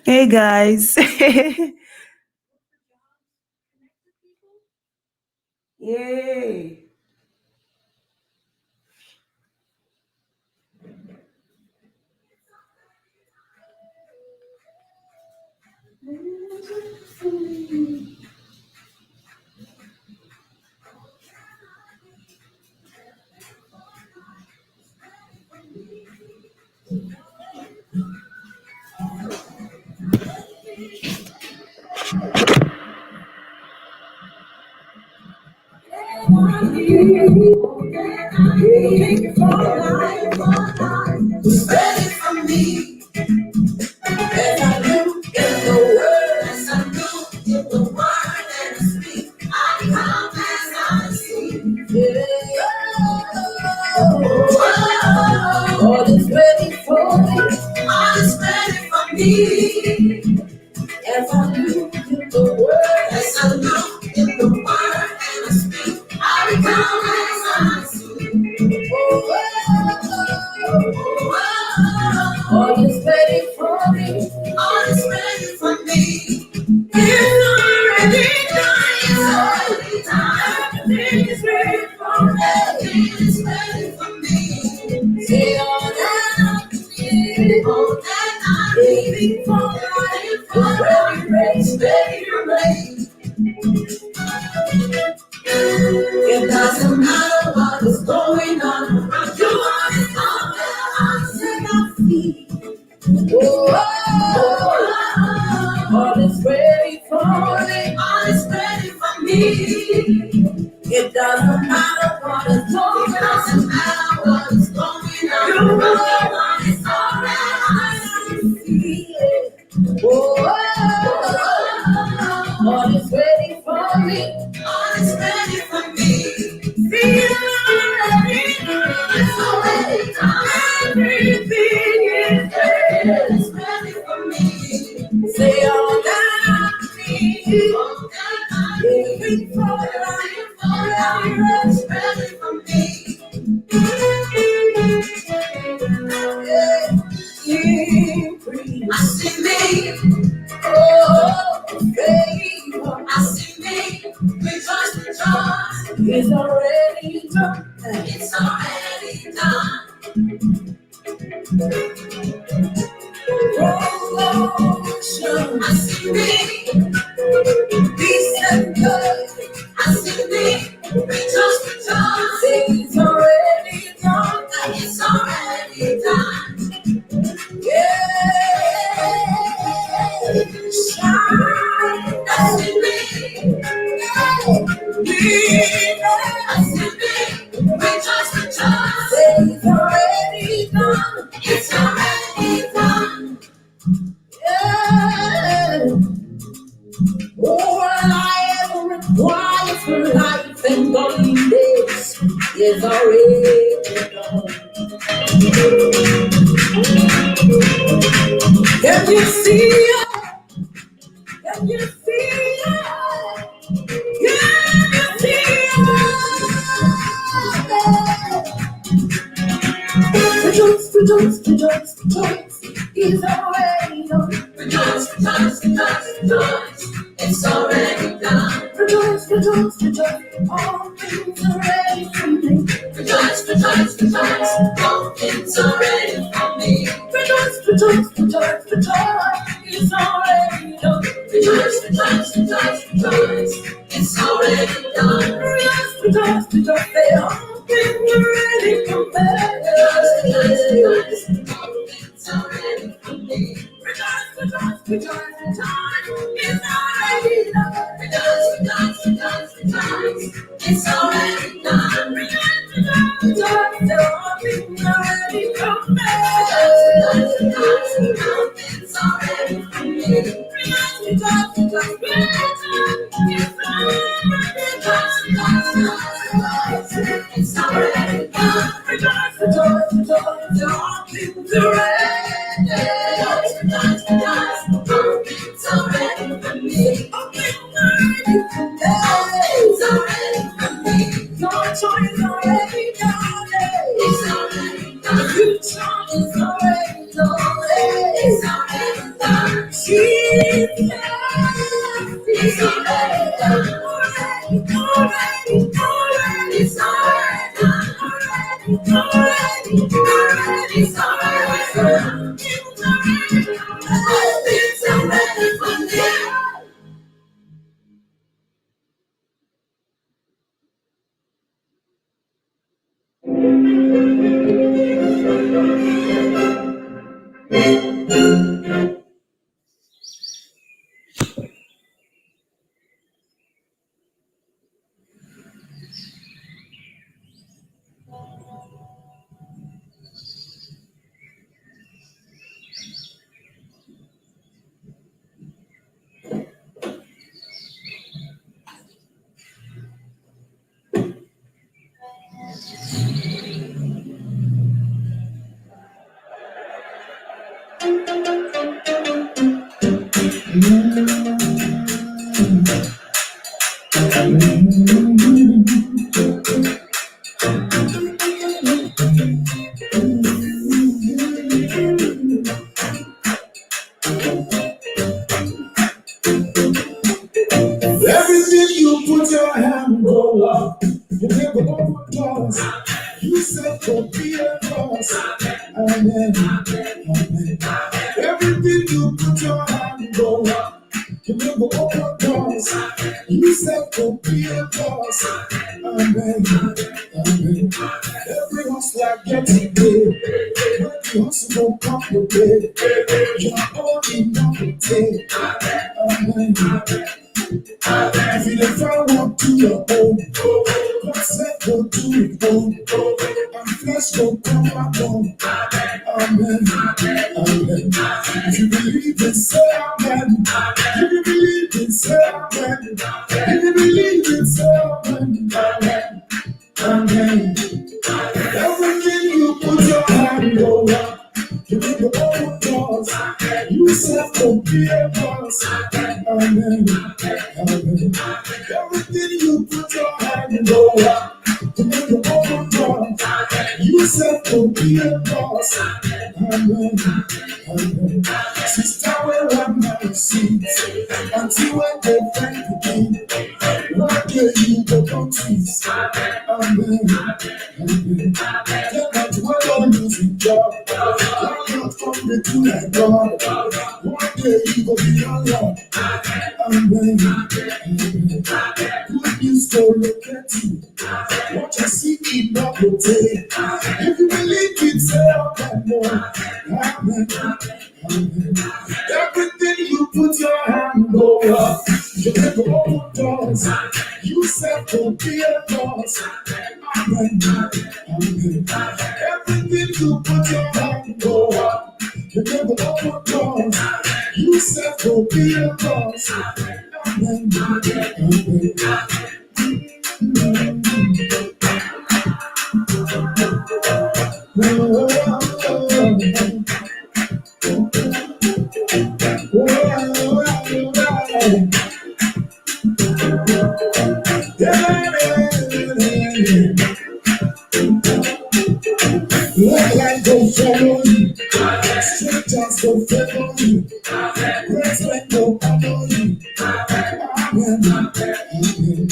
Hey guys. Yay. Ready for me, as I look in the word, as I look in the word and speak, I come as I see. Yeah. All is ready for me, all is ready for me, as I look in the word, as I look in the word and speak, I come as I see. All is ready for me. All is ready for me. It's already done. It's already done. Everything is ready for me. Everything is ready for me. Say all that I need. All that I need. For life. Ready, ready, steady, ready. It doesn't matter what is going on around you. What is all that I said I see. Oh, all is ready for me. All is ready for me. It doesn't matter what is going on. It doesn't matter what is going on. You want is all that I see. Oh, all is ready for me. All is ready for me. Feel it's already done. Everything is ready. It's ready for me. Say all that I need. All that I need. For life, forever. It's ready for me. I see me. Oh, favor. I see me. Rejoice, rejoice. It's already done. It's already done. Promotion. I see me. Peace and joy. I see me. Rejoice, rejoice. It's already done. It's already done. Yeah. Shine. I see me. I see me. Rejoice, rejoice. It's already done. It's already done. Yeah. All I ever require for life and godliness is already done. Can you see it? Can you see it? Can you see it? Rejoice, rejoice, rejoice, rejoice. It's already done. Rejoice, rejoice, rejoice, rejoice. It's already done. Rejoice, rejoice, rejoice. All things are ready for me. Rejoice, rejoice, rejoice. All things are ready for me. Rejoice, rejoice, rejoice, rejoice. It's already done. Rejoice, rejoice, rejoice, rejoice. It's already done. Rejoice, rejoice, rejoice. They all things are ready for me. Rejoice, rejoice, rejoice. All things are ready for me. Rejoice, rejoice, rejoice, rejoice. It's already done. Rejoice, rejoice, rejoice, rejoice. It's already done. Rejoice, rejoice, rejoice. All things are ready for me. Rejoice, rejoice, rejoice. All things are ready for me. Rejoice, rejoice, rejoice, rejoice. It's already done. Rejoice, rejoice, rejoice. All things are ready. Rejoice, rejoice, rejoice. All things are ready for me. All things are ready for me. All things are ready for me. Your choice is already done. It's already done. Your choice is already done. It's already done. Everything you put your hand go up. You never open doors. You said go be a boss. Amen. Amen. Everything you put your hand go up. You never open doors. You said go be a boss. Amen. Amen. Every hustler getting paid. When the hustle won't come to pay. You're all enough to take. Amen. If you never walk to your own, God said go to it own. And flesh go come back home. Amen. Amen. If you believe in say amen. If you believe in say amen. If you believe in say amen. Amen. Amen. Everything you put your hand over. You need to open doors. You said go be a boss. Amen. Amen. Everything you put your hand over. You need to open doors. You said go be a boss. Amen. Amen. Sister, where am I seats? Until when they thank the king. One day you go countries. Amen. Amen. Tell that when I'm losing job. I'm not from the two like God. One day you go be alone. Amen. Amen. Good news for look at you. What you see in the day. If you believe it, say amen. Amen. Amen. Everything you put your hand over, you can go open doors. You said to be a boss. Amen. Amen. Everything you put your hand over, you can go open doors. You said to be a boss. Amen. Amen. Let life go follow you. Strangers go follow you. Respect go follow you. Amen. Amen.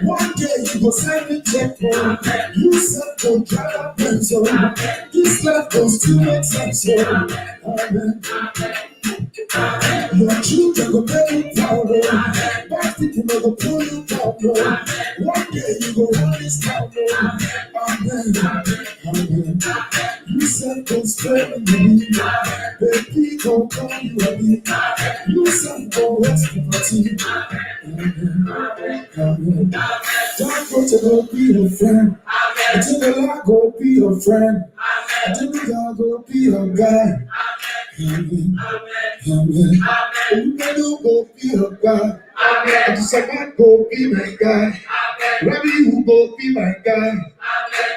One day you go send me check for you said go drive a pencil. This life goes to make sense. Amen. Your children go make you proud. Bad people may go pull you down. One day you go run this town. Amen. Amen. You said go spend me. Baby, go call you ready. You said go rest the party. Amen. Amen. Don't go to go be a friend. Until the Lord go be a friend. Until the God go be a guy. Amen. Amen. You can do go be a guy. Until someone go be my guy. Rabbi, you go be my guy.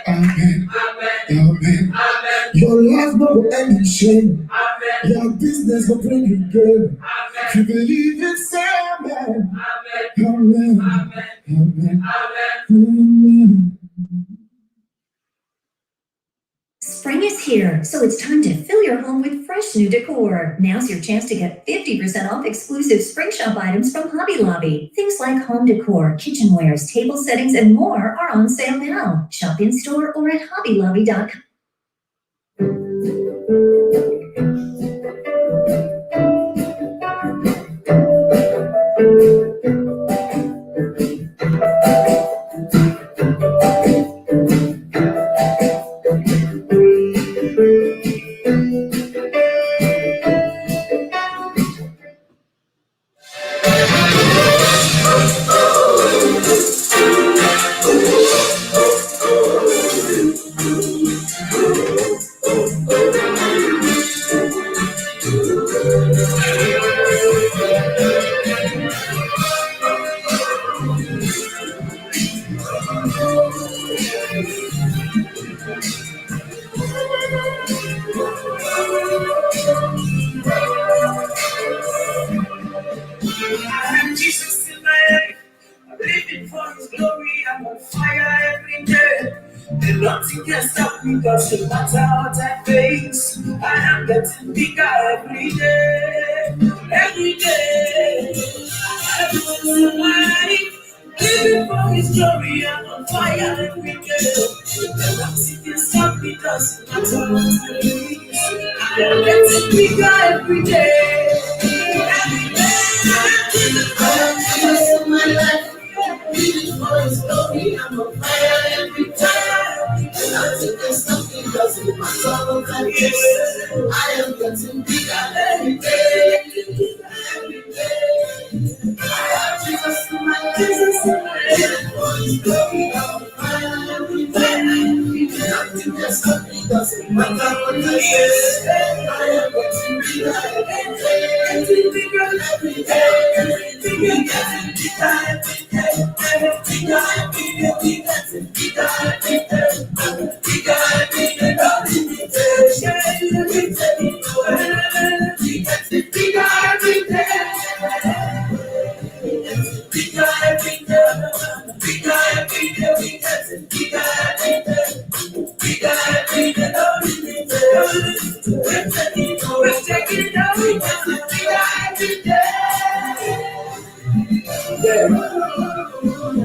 Amen. Amen. Your life no go end in shame. Your business will bring you good. If you believe it, say amen. Amen. Amen. Amen. Spring is here, so it's time to fill your home with fresh new decor. Now's your chance to get 50% off exclusive spring shop items from Hobby Lobby. Things like home decor, kitchenwares, table settings, and more are on sale now. Shop in store or at hobbylobby.com. Jesus in my life, I'm living for His glory. I'm on fire every day. And nothing can stop me, cause no matter what I face, I am getting bigger every day. Every day, I'm living my life, living for His glory. I'm on fire every day. And nothing can stop me, cause no matter what I face, I am getting bigger every day. Every day. I am my life, living for His glory. I'm on fire every time. And nothing can stop me, doesn't matter what I face. I am getting bigger every day. Every day. I have Jesus in my life, living for His glory. I'm on fire every day. Nothing can stop me, doesn't matter what I face. I am getting bigger every day. Getting bigger every day. Everything is getting bigger every day. Everything is getting bigger every day. Bigger every day. No limitation. Everything getting bigger every day. Bigger every day. Bigger every day. We getting bigger every day. Bigger every day. No limitation. We're taking it down. We getting bigger every day.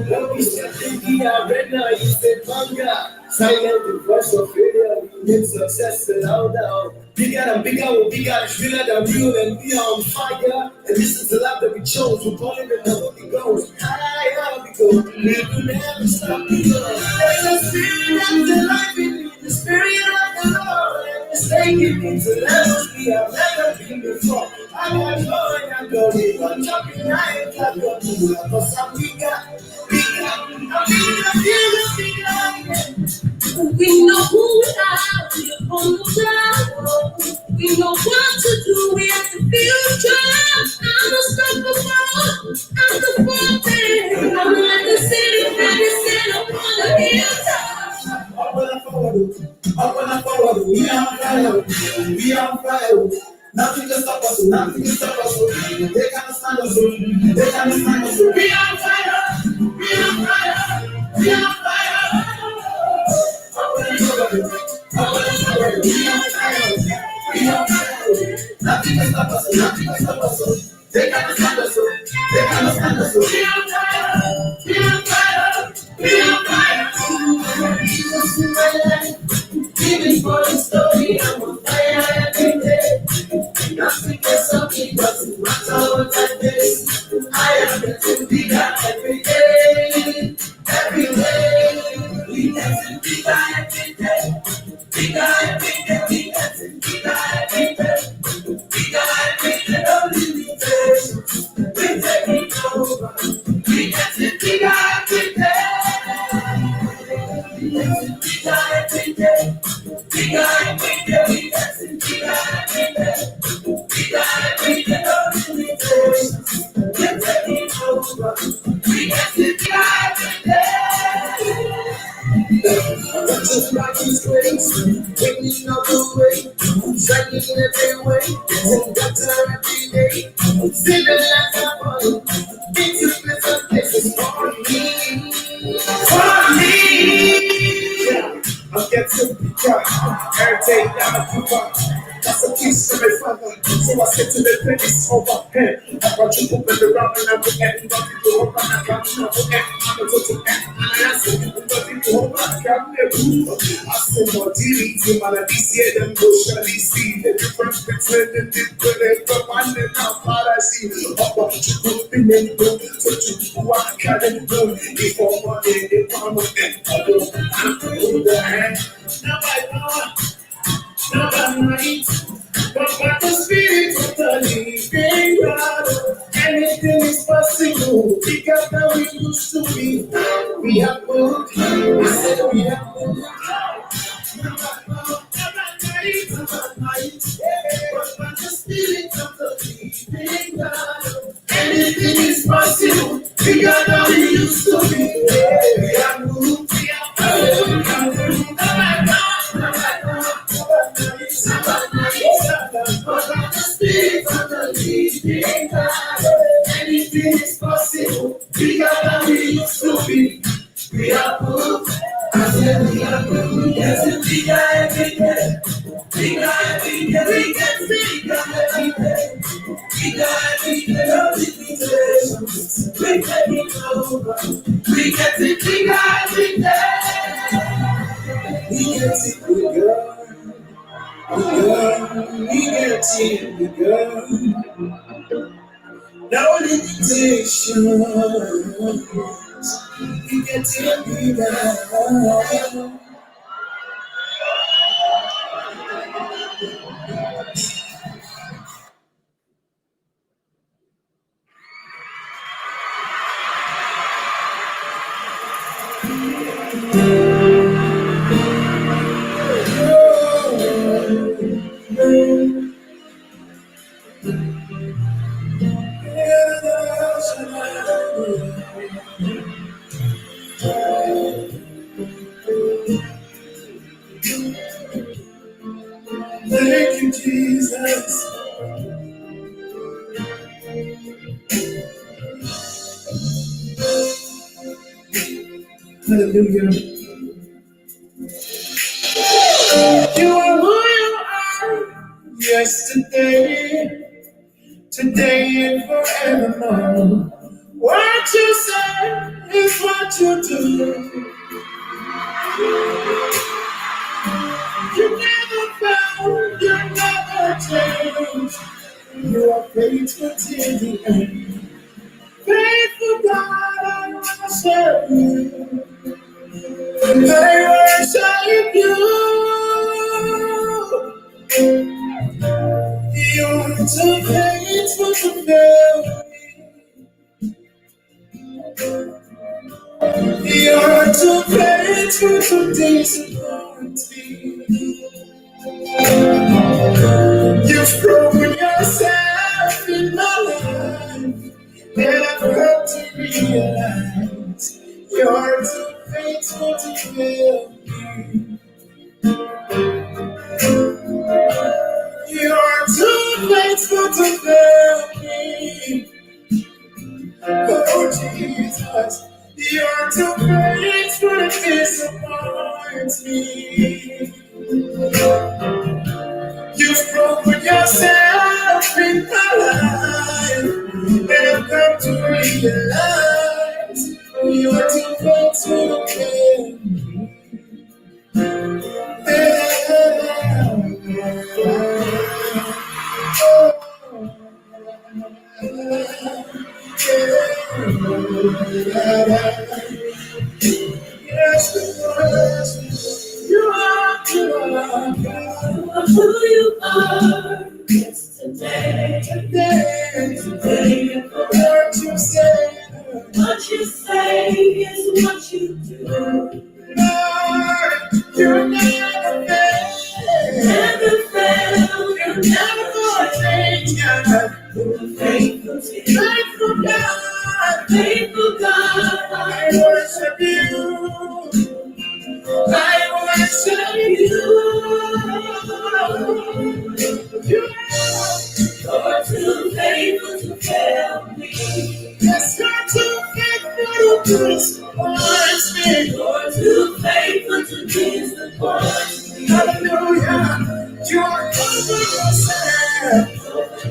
When we step in the arena, you say manga. Silent the voice of failure, we make success louder. Bigger and bigger, we're bigger and bigger than real, and we are on fire. And this is the life that we chose. We're born in the Holy Ghost. Higher we go. We will never stop. There's a spirit of the life in me, the spirit of the Lord. And it's taking me to levels we have never been before. I got joy and glory, I'm jumping high and clap your hands, cause I'm bigger, bigger, I'm bigger. We know who we are, we are on the ground. We know what to do, we have the future. I'm unstoppable, I'm the forte. I'm like the city that is set up on the hilltop. Up when I forward, we are on fire, we are on fire. Nothing can stop us, nothing can stop us. They can't stand us, they can't stand us. We are on fire, we are on fire, we are on fire. We are on fire, we are on fire. Nothing can stop us, nothing can stop us. They can't stand us, they can't stand us. We are on fire, we are on fire, we are on fire. Jesus in my life, living for His story. I'm on fire every day. Nothing can stop me, doesn't matter what I face. I am getting bigger every day. Every day, we getting bigger every day. Bigger every day, we getting bigger every day. Bigger every day, no limitations. We taking over. We getting bigger every day. We getting bigger every day. Bigger every day, we getting bigger every day. Bigger every day, no limitations. We're taking over. We getting bigger every day. Just like His grace, waking up the way, shining every way, getting better every day. Living like a body, into better places for me. For me. Yeah. get to pick up. Every day down the Cuba. That's a piece of my father. So I said to the pennies over. Hey, I got you moving around and I'm looking at you. Nothing to hold back. I'm not to end. I'm not to end. And I said, nothing to hold back. I'm never. I said, no, delete him. And I see them go surely see the difference between the different from one and now. I see. Oh, but you could be in the so you walk out and do. If all money, they come with them. I don't hold the hand. Now I know. Not by might, but by the Spirit of the living God. Anything is possible because now we used to be. We have moved. I said we have moved. Not by might, but by the Spirit of the living God. Anything is possible because now we used to be. We have moved. We have moved. Not by might, not by might. Anything is possible. We got that we used to be. We are moved. I said we are moved. Yes, and we got everything. We got everything. We can see. We got everything. We got everything. We can be over. We can see. We got everything. We can see. We got. We get to girl. No limitations. We get to be girl. Thank you, Jesus. Hallelujah. You are who you are. Yesterday, today, and forevermore. What you say is what you do. You never fail, you never change. You are faithful till the end. Faithful God, I worship you. I worship you. You're too faithful to fail me. You're too faithful to disappoint me. You've proven yourself in my life, and I've come to realize you're too faithful to fail me. You're too faithful to fail me. Oh Jesus, you're too faithful to disappoint me. You've proven yourself in my life, and I've come to realize you're too faithful to fail me. Yes, you are who you are. Yesterday, today, and what you say. What you say is what you do. Lord, you never fail. Never fail. You never change, God. Faithful God. Faithful God. I worship you. I worship you. You're too faithful to fail me. Yes, you're too faithful to disappoint me. You're too faithful to disappoint me. Hallelujah. You're over yourself.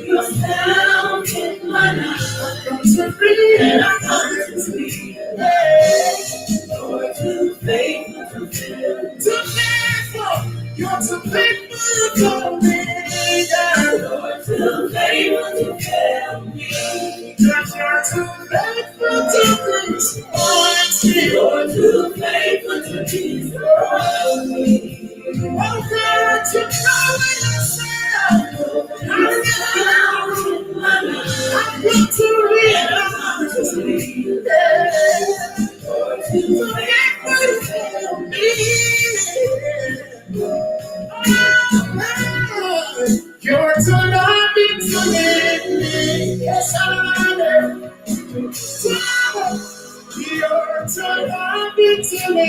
Yourself in my life. I come to free and I come to be. You're too faithful to fail. Too faithful. You're too faithful to me. You're too faithful to fail me. You're too faithful to disappoint me. You're too faithful to disappoint me. Oh God, you know yourself. I've got to realize you're faithful to me. You're too loving to me. Yes, I am. You're too loving to me.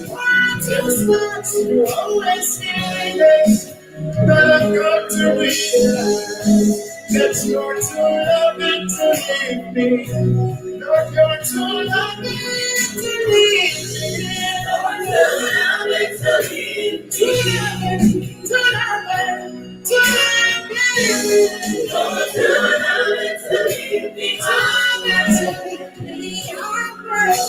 Why too much? You always say this, but I've got to realize that you're too loving to leave me. Lord, you're too loving to leave me. Lord, you're loving to leave me. Too loving, too loving, too loving. Lord, you're loving to leave me. Too loving to leave me. I'm praying.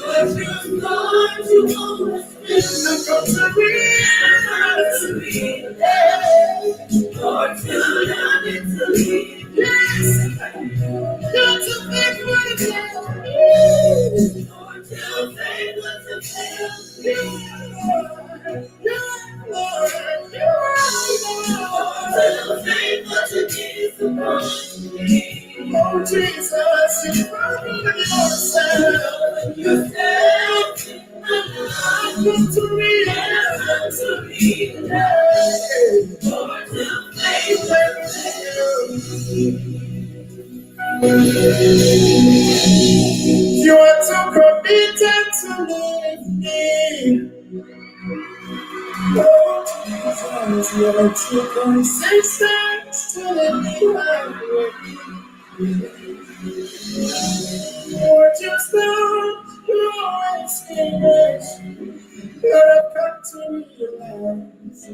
Lord, you're going to always be. I'm going to realize. Lord, you're loving to leave me. Yes. You're too faithful to fail me. You're too faithful to fail me. You're too faithful to disappoint me. Oh Jesus, you're proving yourself. Yourself. I'm going to realize. You're too faithful to fail me. You are too committed to leave me. Oh, Jesus, you are too consistent to leave me alone. You're just not, you always finish. But I've got to realize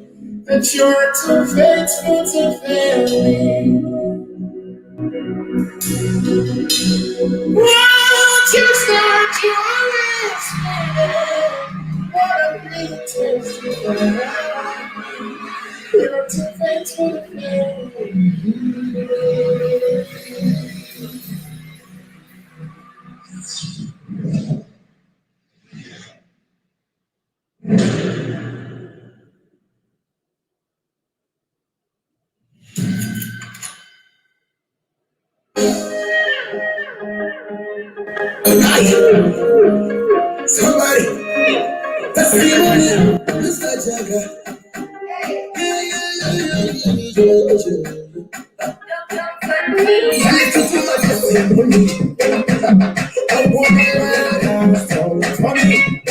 that you're too faithful to fail me. Won't you start your listening? What a greatest you're too faithful to fail somebody, that's the one. Mr. Jagger. I want to for me.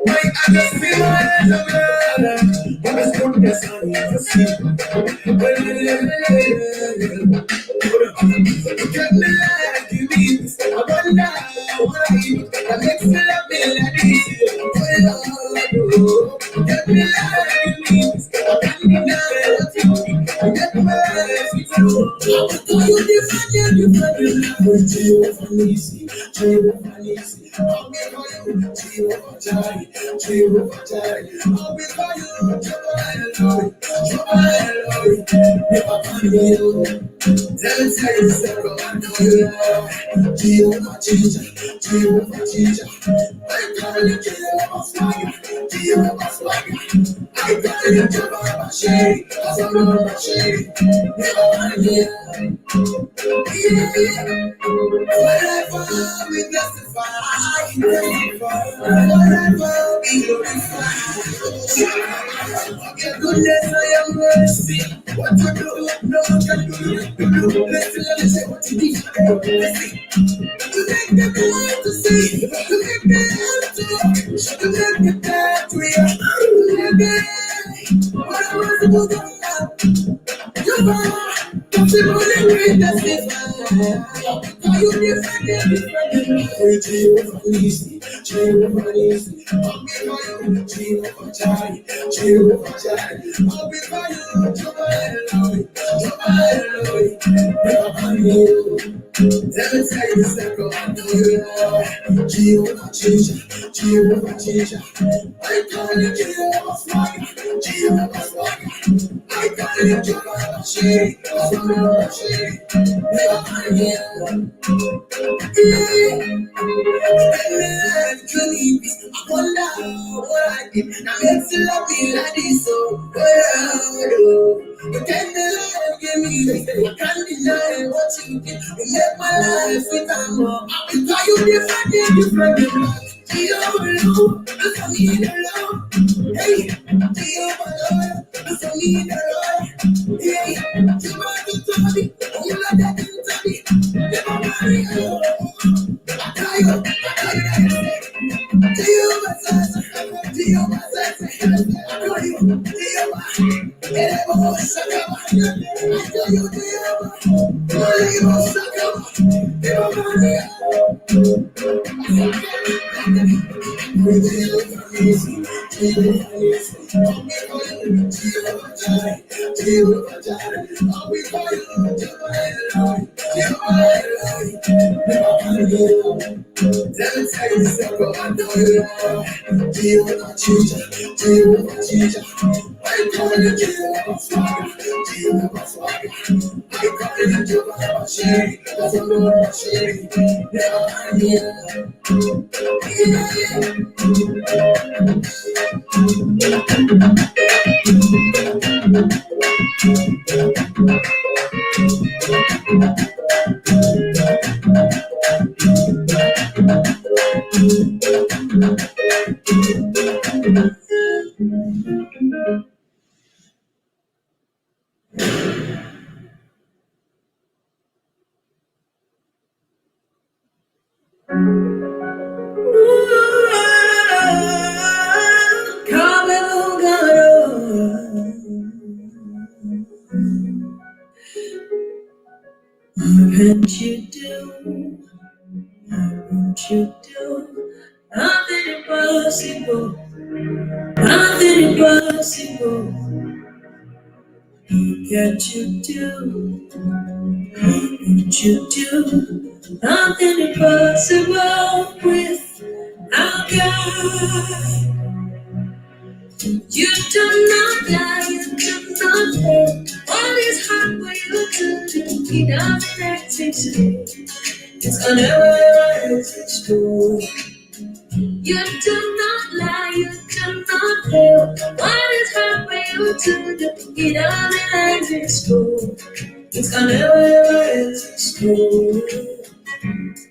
I just feel my head of blood. When it's goodness, I need to see. You get me like you need. I wonder why. That makes me love me like this. You get me like you need. I can't deny what you need. You get me like you do. You different. Jehovah Nisi, Jehovah Nisi. I'll be for you, Jehovah Jireh, Jehovah Jireh. I'll be for you, Jehovah Eloi, never find you. Tell yourself, I know you love. Jehovah Ginger, Jehovah Ginger. I call you Jehovah Swagger, Jehovah Swagger. I call you Jehovah Shady, cause I'm not a shady. Never find you. Whatever we testify, whatever we glorify. Your goodness I am mercy. What you do, no one can do. Listen, let me say what you need. Listen. You make me blind to see. You make me able to. You make me dead to hear. What am I supposed to do? You are. the greatest is are you different? Jehovah Nissi, Jehovah Nissi, I'll be by you, Jehovah Jireh, Jehovah Jireh, I'll be by you, Jehovah Eloi, Jehovah Eloi, never you. Let me tell you this, that God, I know you are Jehovah Ginger, Jehovah Ginger. I call you Jehovah Swagger, Jehovah Swagger. I call you Jehovah Shea, Jehovah Shea. Never you. I wonder what I did. Now makes you love me like this, so you can't give me this. You can't deny what you did. You make my life with a more. Because you different. Jehovah Lord, I need the Lord. Hey, Jehovah Lord, I need the Lord. Hey, Jehovah to me, you love that to me. Jehovah Lord, I tell you, Jehovah says, I call you, Jehovah, Jehovah, let me tell you something, I know you are Jehovah Jesus, Jehovah Jesus. I call you Jehovah Swagger, Jehovah Swagger. I call you Jehovah Shea, Jehovah Shea. Never mind, Won't you do? Won't you do? Nothing impossible. Nothing impossible. Can't you do? Won't you do? Nothing impossible with our God. You do not lie, you do not fail. All is hard for you to do. He doesn't exist. It's never exist. You do not lie, you do not fail. What is hard for you to do? It doesn't exist. It's never exist.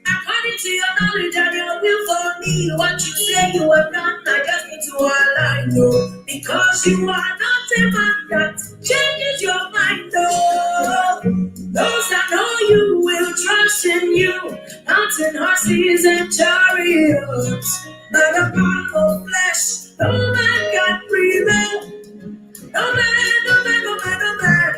According to your knowledge and your will for me, what you say you have done, I just need to align you. Because you are not a man that changes your mind, though. Those that know you will trust in you, not in horses and chariots. By the power of flesh, no man can prevail. No man, no man, no man, no man.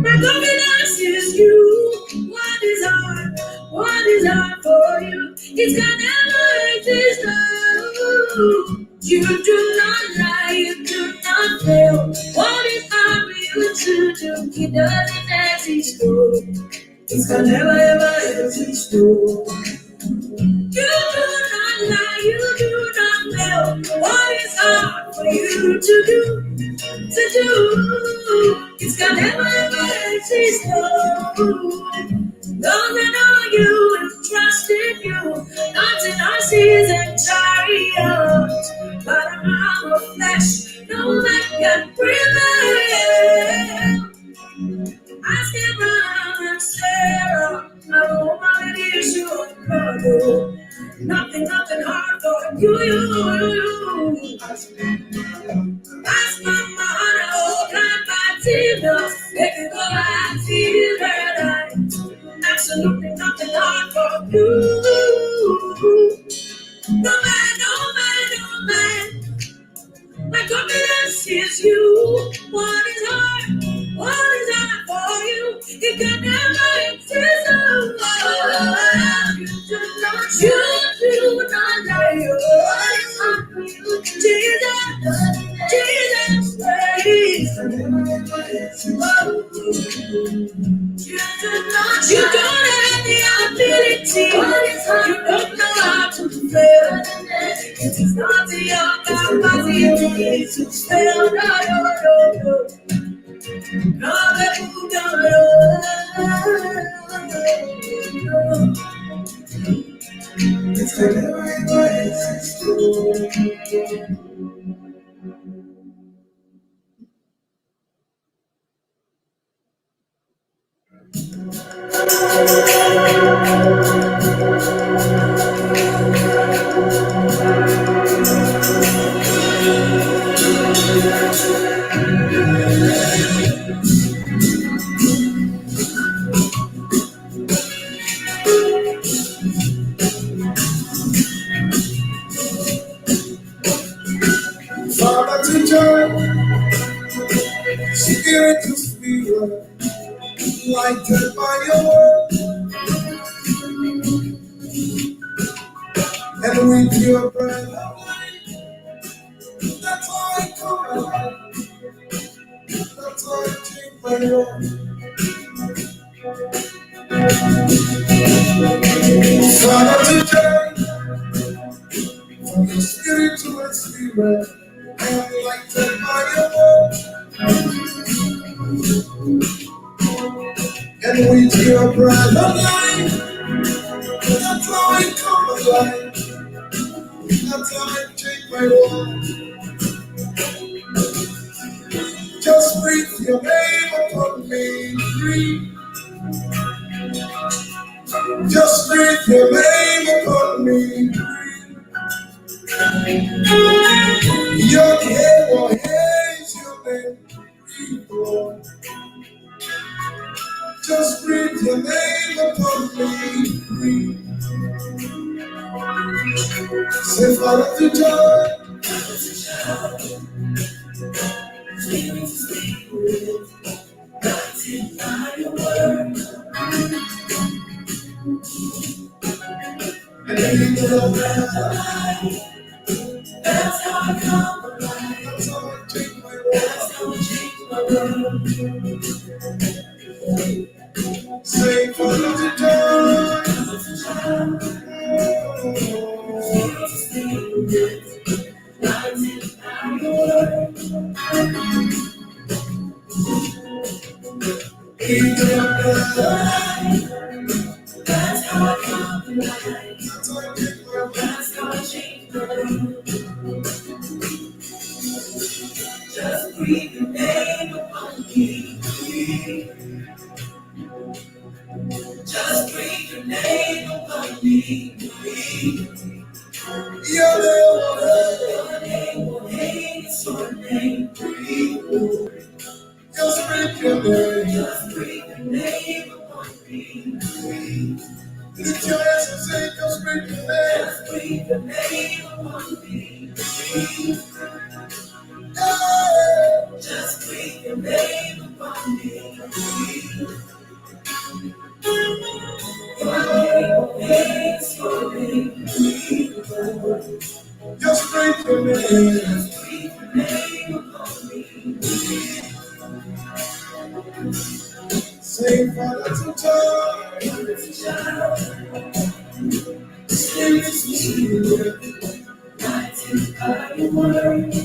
My confidence is you. What is hard? What is hard for you? It can never exist. No. You do not lie. You do not fail. What is hard for you to do? It doesn't exist. No. It can never ever exist. No. You do not lie. You do not fail. What is hard for you to do? It's gonna never exist. Long and all you and trust in you, not in our and chariots, but a power of flesh, no man can prevail. Ask Abraham and Sarah, a woman in issue of trouble. Nothing hard for you. Ask my mother, oh, can't I see us? If you go and see her, absolutely nothing hard for you. No man, no man, no man. My confidence is you. What is hard? What is hard for you? It can never exist. You do not lie. Jesus, praise. You don't have the ability. You don't know how to fail. It's not your capacity to fail. No, no, no, no. It's the Father to joy, Spirit to spirit, lighted by your word, and with your breath, that's how I come alive, that's how I take my Lord. Father to joy, from your spirit to my spirit, I am lighted by your word, and with your breath of life, that's how I come alive, that's how I take my Lord. Just breathe your name upon me, breathe. Just breathe your name upon me, breathe. Your name or haze your name, breathe, Lord. Just breathe your name upon me, breathe. Say, Father, to joy. And you know that's how I come alive. That's how I take my world. That's how I change my world. Say, Father, to joy. That's how I come alive. That's how I take my world. That's how I change my world. Just breathe your name upon me. Just breathe your name upon me. Your name will hate, your name breathe. Just breathe your name. Just breathe your name upon me. Lift your hands and say, just breathe your name. Just breathe your name upon me. Just breathe your name upon me. Your name will hate, your name breathe. Just breathe your name. Just breathe your name upon me. Say, Father, to child. Spirit to spirit. Lighted by your word.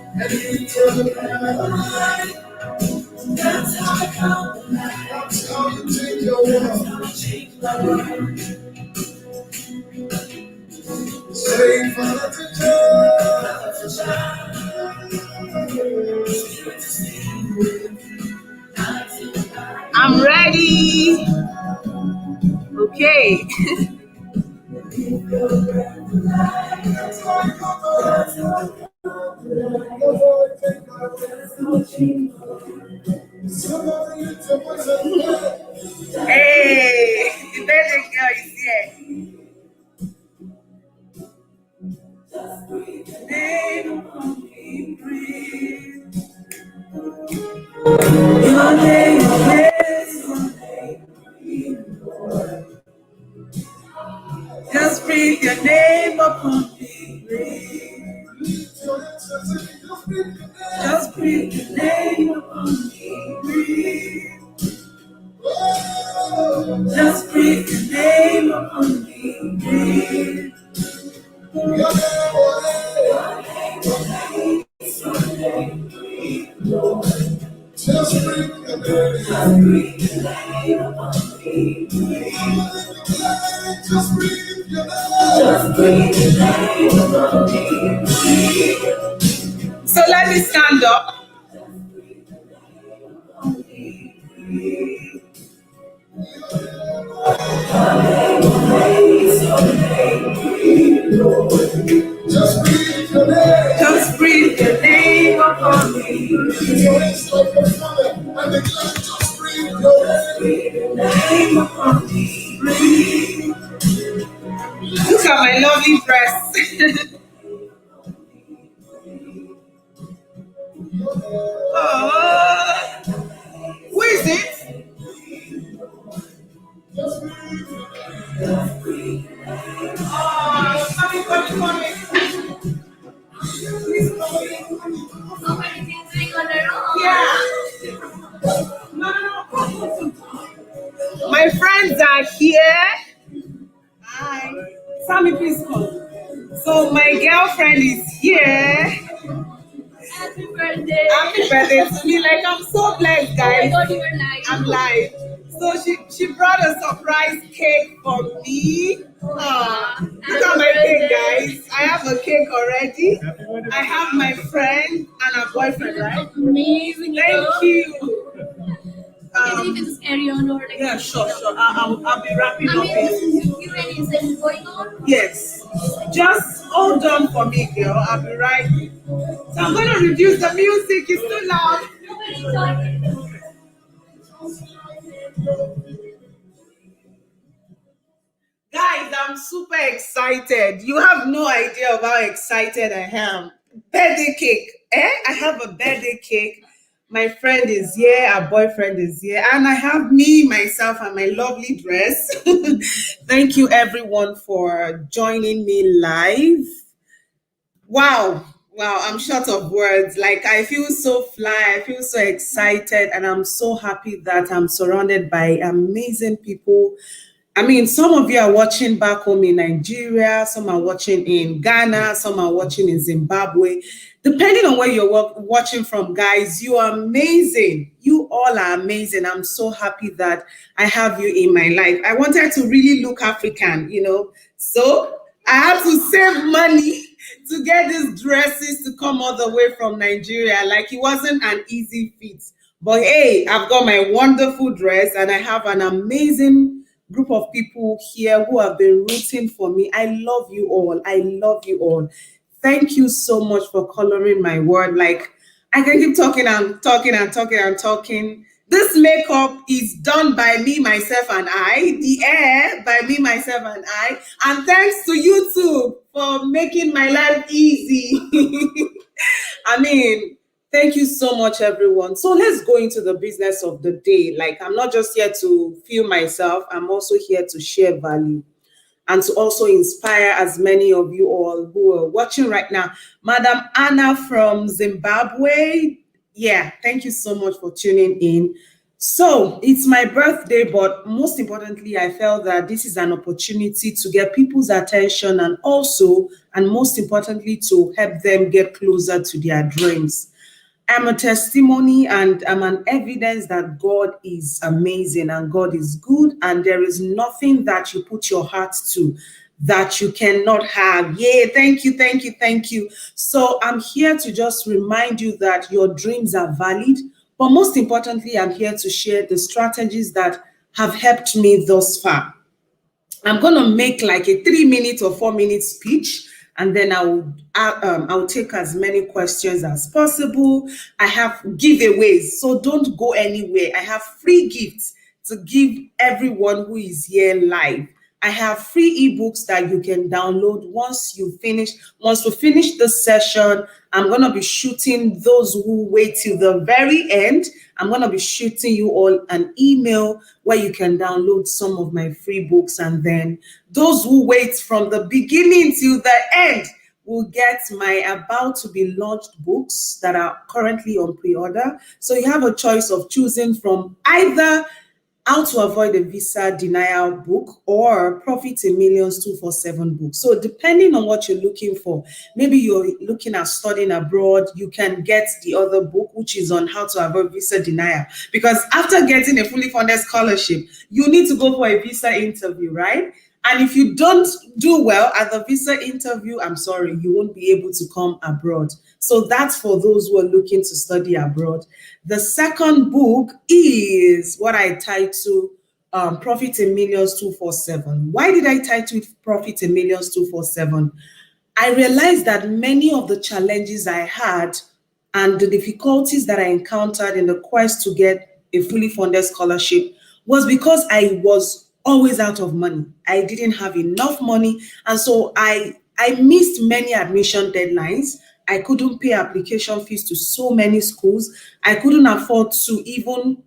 And you tell the light. That's how I come alive. That's how you take your world. That's how I change my world. Say, Father, to child. I'm ready. Okay. Hey, the better girl is here. Just breathe the name upon me, breathe. Just breathe your name. Just breathe your name. So let me stand up. Just breathe your name. Just breathe your name upon me. Your hands like a fire and declare, just breathe your name upon me. Breathe. Look at my lovely dress. Oh, who is it? Oh, coming. Yeah. No. My friends are here. Hi. Sammy, please come. So my girlfriend is here. Happy birthday. Happy birthday to me. Like, I'm so blessed, guys. Oh my God, you were live. I'm live. So she brought a surprise cake for me. Look at my cake, guys. I have a cake already. I have my friend and a boyfriend, right? Amazing. Thank you. Okay, so you can just carry on or like. Yeah, sure. I'll be wrapping I up mean, it. this is Q&A session going on. Yes. Just hold on for me, girl. I'll be right. So I'm going to reduce the music. It's too loud. Nobody talking. Guys, I'm super excited. You have no idea of how excited I am. Birthday cake. I have a birthday cake. My friend is here, our boyfriend is here, and I have me, myself, and my lovely dress. Thank you, everyone, for joining me live. Wow, I'm short of words. Like, I feel so fly, I feel so excited, and I'm so happy that I'm surrounded by amazing people. I mean, some of you are watching back home in Nigeria, some are watching in Ghana, some are watching in Zimbabwe. Depending on where you're watching from, guys, you are amazing. You all are amazing. I'm so happy that I have you in my life. I wanted to really look African, so I had to save money to get these dresses to come all the way from Nigeria. Like, it wasn't an easy feat. But hey, I've got my wonderful dress and I have an amazing group of people here who have been rooting for me. I love you all. I love you all. Thank you so much for coloring my word. Like, I can keep talking and talking and talking and talking. This makeup is done by me, myself, and I. The hair by me, myself, and I. And thanks to YouTube for making my life easy. I mean, thank you so much, everyone. So let's go into the business of the day. Like, I'm not just here to feel myself. I'm also here to share value and to also inspire as many of you all who are watching right now. Madam Anna from Zimbabwe. Yeah, thank you so much for tuning in. So it's my birthday, but most importantly, I felt that this is an opportunity to get people's attention and also, and most importantly, to help them get closer to their dreams. I'm a testimony and I'm an evidence that God is amazing and God is good, and there is nothing that you put your heart to that you cannot have. Yeah, thank you. So I'm here to just remind you that your dreams are valid, but most importantly, I'm here to share the strategies that have helped me thus far. I'm going to make like a 3-minute or 4-minute speech, and then I'll take as many questions as possible. I have giveaways, so don't go anywhere. I have free gifts to give everyone who is here live. I have free ebooks that you can download once we finish the session. I'm going to be shooting those who wait till the very end. I'm going to be shooting you all an email where you can download some of my free books. And then those who wait from the beginning till the end will get my about to be launched books that are currently on pre-order. So you have a choice of choosing from either How to Avoid a Visa Denial book, or Profit in Millions 247 book. So depending on what you're looking for, maybe you're looking at studying abroad, you can get the other book, which is on how to avoid visa denial. Because after getting a fully funded scholarship, you need to go for a visa interview, right? And if you don't do well at the visa interview, I'm sorry, you won't be able to come abroad. So that's for those who are looking to study abroad. The second book is what I titled Profit in Millions 247. Why did I title it Profit in Millions 247? I realized that many of the challenges I had and the difficulties that I encountered in the quest to get a fully funded scholarship was because I was always out of money. I didn't have enough money. And so I missed many admission deadlines. I couldn't pay application fees to so many schools. I couldn't afford to even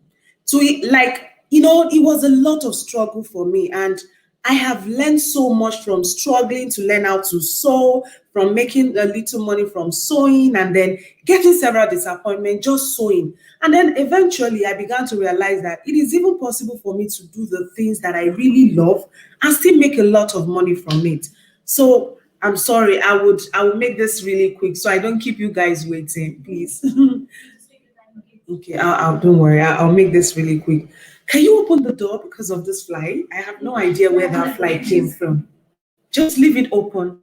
it was a lot of struggle for me. And I have learned so much from struggling to learn how to sew, from making a little money from sewing, and then getting several disappointments just sewing. And then eventually I began to realize that it is even possible for me to do the things that I really love and still make a lot of money from it. So I'm sorry, I would make this really quick so I don't keep you guys waiting, please. Okay, I'll don't worry. I'll make this really quick. Can you open the door because of this fly? I have no idea where that fly came from. Just leave it open.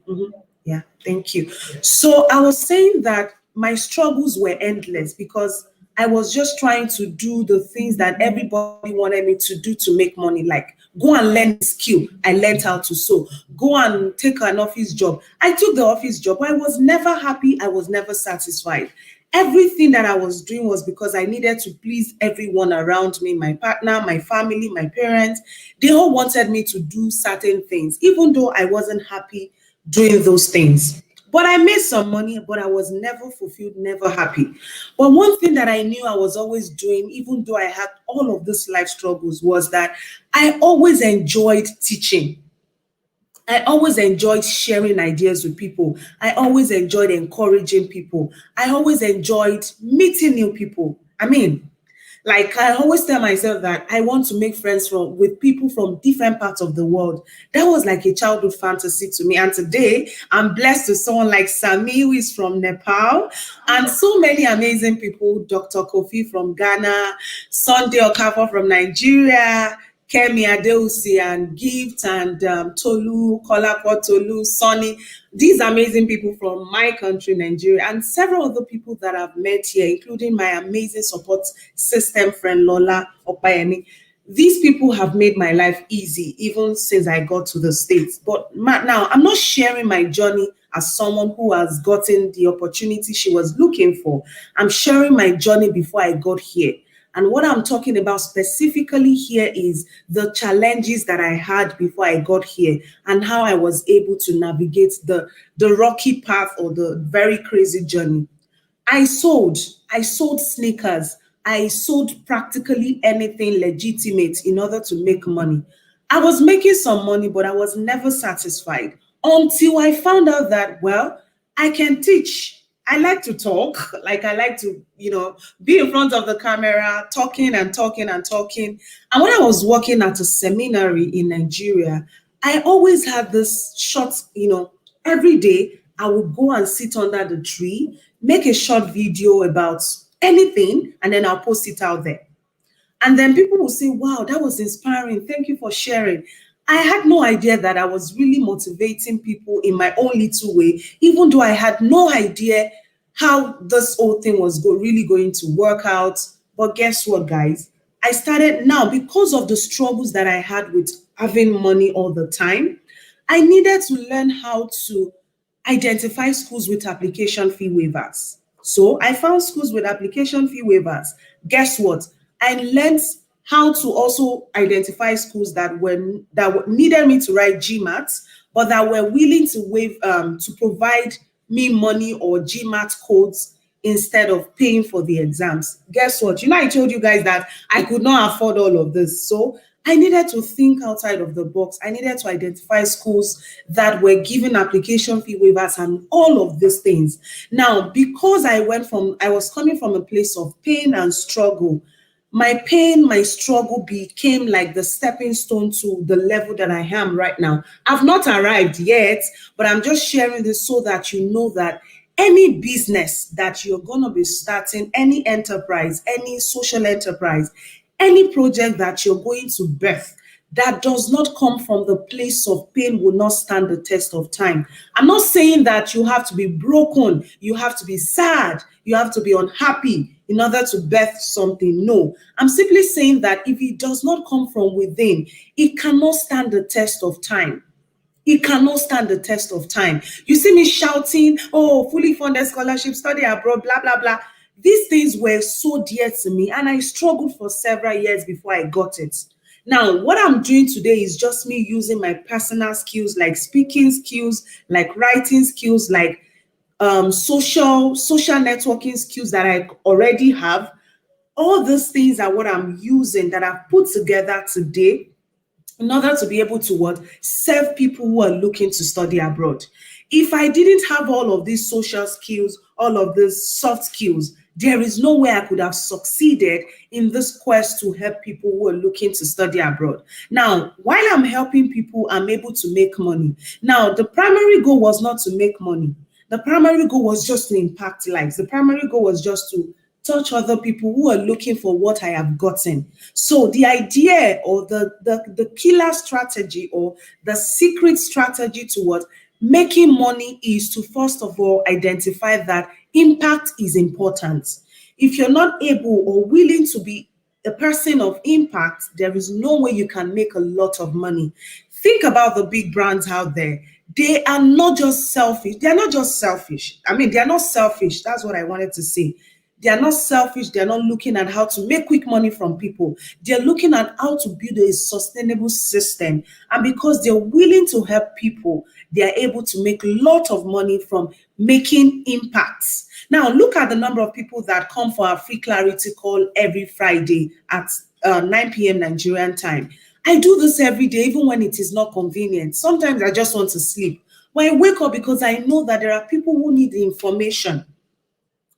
Yeah, thank you. So I was saying that my struggles were endless because I was just trying to do the things that everybody wanted me to do to make money, like go and learn a skill. I learned how to sew. Go and take an office job. I took the office job. I was never happy. I was never satisfied. Everything that I was doing was because I needed to please everyone around me, my partner, my family, my parents. They all wanted me to do certain things, even though I wasn't happy doing those things. But I made some money, but I was never fulfilled, never happy. But one thing that I knew I was always doing, even though I had all of these life struggles, was that I always enjoyed teaching. I always enjoyed sharing ideas with people. I always enjoyed encouraging people. I always enjoyed meeting new people. Like I always tell myself that I want to make friends with people from different parts of the world. That was like a childhood fantasy to me. And today I'm blessed with someone like Sami, who is from Nepal, and so many amazing people, Dr. Kofi from Ghana, Sunday Okafor from Nigeria, Kemi Adeusi and Gift and Tolu, Kolapo Tolu, Sonny, these amazing people from my country, Nigeria, and several other people that I've met here, including my amazing support system friend, Lola Opayemi. These people have made my life easy, even since I got to the States. But now, I'm not sharing my journey as someone who has gotten the opportunity she was looking for. I'm sharing my journey before I got here. And what I'm talking about specifically here is the challenges that I had before I got here and how I was able to navigate the rocky path or the very crazy journey. I sold sneakers. I sold practically anything legitimate in order to make money. I was making some money, but I was never satisfied until I found out that, well, I can teach. I like to talk, like I like to, be in front of the camera, talking and talking and talking. And when I was working at a seminary in Nigeria, I always had this short, every day I would go and sit under the tree, make a short video about anything, and then I'll post it out there. And then people will say, wow, that was inspiring. Thank you for sharing. I had no idea that I was really motivating people in my own little way, even though I had no idea how this whole thing was really going to work out. But guess what, guys? I started now because of the struggles that I had with having money all the time. I needed to learn how to identify schools with application fee waivers. So I found schools with application fee waivers. Guess what? I learned how to also identify schools that needed me to write GMAT, but that were willing to waive to provide me money or GMAT codes instead of paying for the exams. Guess what? I told you guys that I could not afford all of this. So I needed to think outside of the box. I needed to identify schools that were giving application fee waivers and all of these things. Now, because I was coming from a place of pain and struggle, My pain, my struggle became like the stepping stone to the level that I am right now. I've not arrived yet, but I'm just sharing this so that you know that any business that you're going to be starting, any enterprise, any social enterprise, any project that you're going to birth, that does not come from the place of pain will not stand the test of time. I'm not saying that you have to be broken, you have to be sad, you have to be unhappy in order to birth something. No, I'm simply saying that if it does not come from within, it cannot stand the test of time. It cannot stand the test of time. You see me shouting, oh, fully funded scholarship, study abroad, blah, blah, blah. These things were so dear to me, and I struggled for several years before I got it. Now, what I'm doing today is just me using my personal skills, like speaking skills, like writing skills, like social networking skills that I already have. All these things are what I'm using that I've put together today in order to be able to what serve people who are looking to study abroad. If I didn't have all of these social skills, all of these soft skills, there is no way I could have succeeded in this quest to help people who are looking to study abroad. Now, while I'm helping people, I'm able to make money. Now, the primary goal was not to make money. The primary goal was just to impact lives. The primary goal was just to touch other people who are looking for what I have gotten. So the idea or the killer strategy or the secret strategy to what making money is to first of all identify that impact is important. If you're not able or willing to be a person of impact, there is no way you can make a lot of money. Think about the big brands out there. They are not just selfish. They are not just selfish. I mean, they are not selfish. That's what I wanted to say. They are not selfish. They are not looking at how to make quick money from people. They're looking at how to build a sustainable system. And because they're willing to help people, they are able to make a lot of money from making impacts. Now, look at the number of people that come for our free clarity call every Friday at 9 p.m. Nigerian time. I do this every day, even when it is not convenient. Sometimes I just want to sleep. But I wake up because I know that there are people who need the information.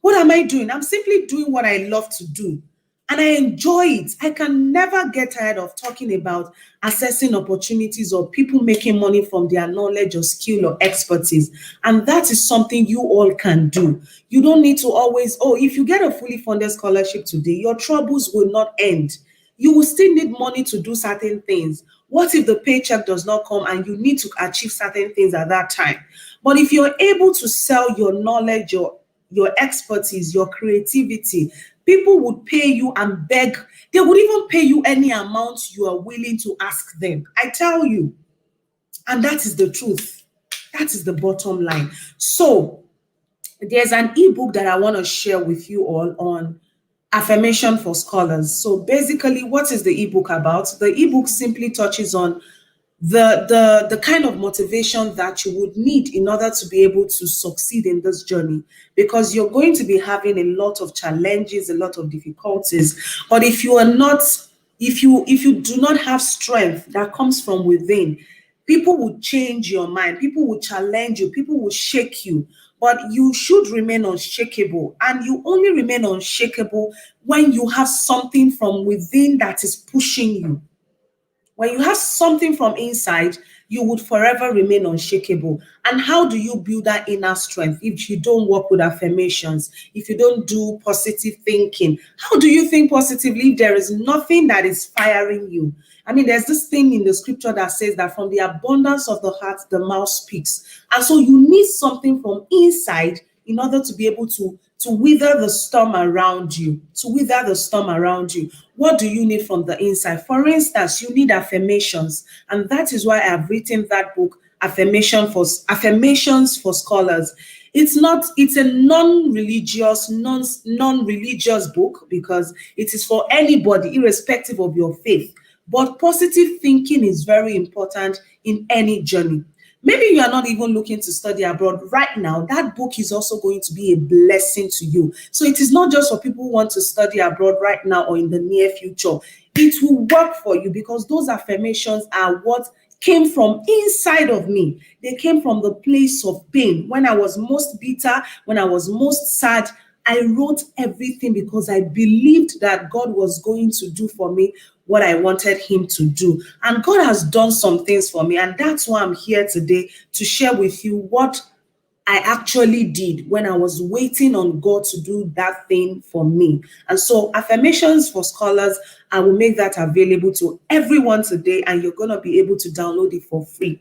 What am I doing? I'm simply doing what I love to do. And I enjoy it. I can never get tired of talking about assessing opportunities or people making money from their knowledge or skill or expertise. And that is something you all can do. You don't need to always, oh, if you get a fully funded scholarship today, your troubles will not end. You will still need money to do certain things. What if the paycheck does not come and you need to achieve certain things at that time? But if you're able to sell your knowledge, your expertise, your creativity, people would pay you and beg. They would even pay you any amount you are willing to ask them. I tell you. And that is the truth. That is the bottom line. So there's an ebook that I want to share with you all on affirmation for scholars. So basically, what is the ebook about? The ebook simply touches on the kind of motivation that you would need in order to be able to succeed in this journey, because you're going to be having a lot of challenges, a lot of difficulties. But if you are not, if you do not have strength that comes from within, people will change your mind, people will challenge you, people will shake you. But you should remain unshakable, and you only remain unshakable when you have something from within that is pushing you. When you have something from inside, you would forever remain unshakable. And how do you build that inner strength if you don't work with affirmations, if you don't do positive thinking? How do you think positively if there is nothing that is firing you? I mean, there's this thing in the scripture that says that from the abundance of the heart, the mouth speaks. And so you need something from inside in order to be able to wither the storm around you, What do you need from the inside? For instance, you need affirmations. And that is why I've written that book, Affirmations for Scholars. It's a non-religious book, because it is for anybody, irrespective of your faith. But positive thinking is very important in any journey. Maybe you are not even looking to study abroad right now. That book is also going to be a blessing to you. So it is not just for people who want to study abroad right now or in the near future. It will work for you, because those affirmations are what came from inside of me. They came from the place of pain. When I was most bitter, when I was most sad, I wrote everything because I believed that God was going to do for me what I wanted him to do. And God has done some things for me. And that's why I'm here today to share with you what I actually did when I was waiting on God to do that thing for me. And so, affirmations for scholars, I will make that available to everyone today, and you're going to be able to download it for free.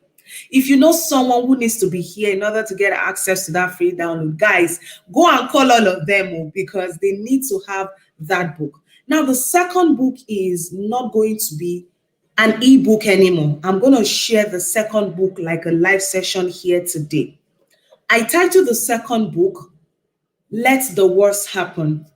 If you know someone who needs to be here in order to get access to that free download, guys, go and call all of them because they need to have that book. Now, the second book is not going to be an ebook anymore. I'm going to share the second book like a live session here today. I titled the second book, Let the Worst Happen.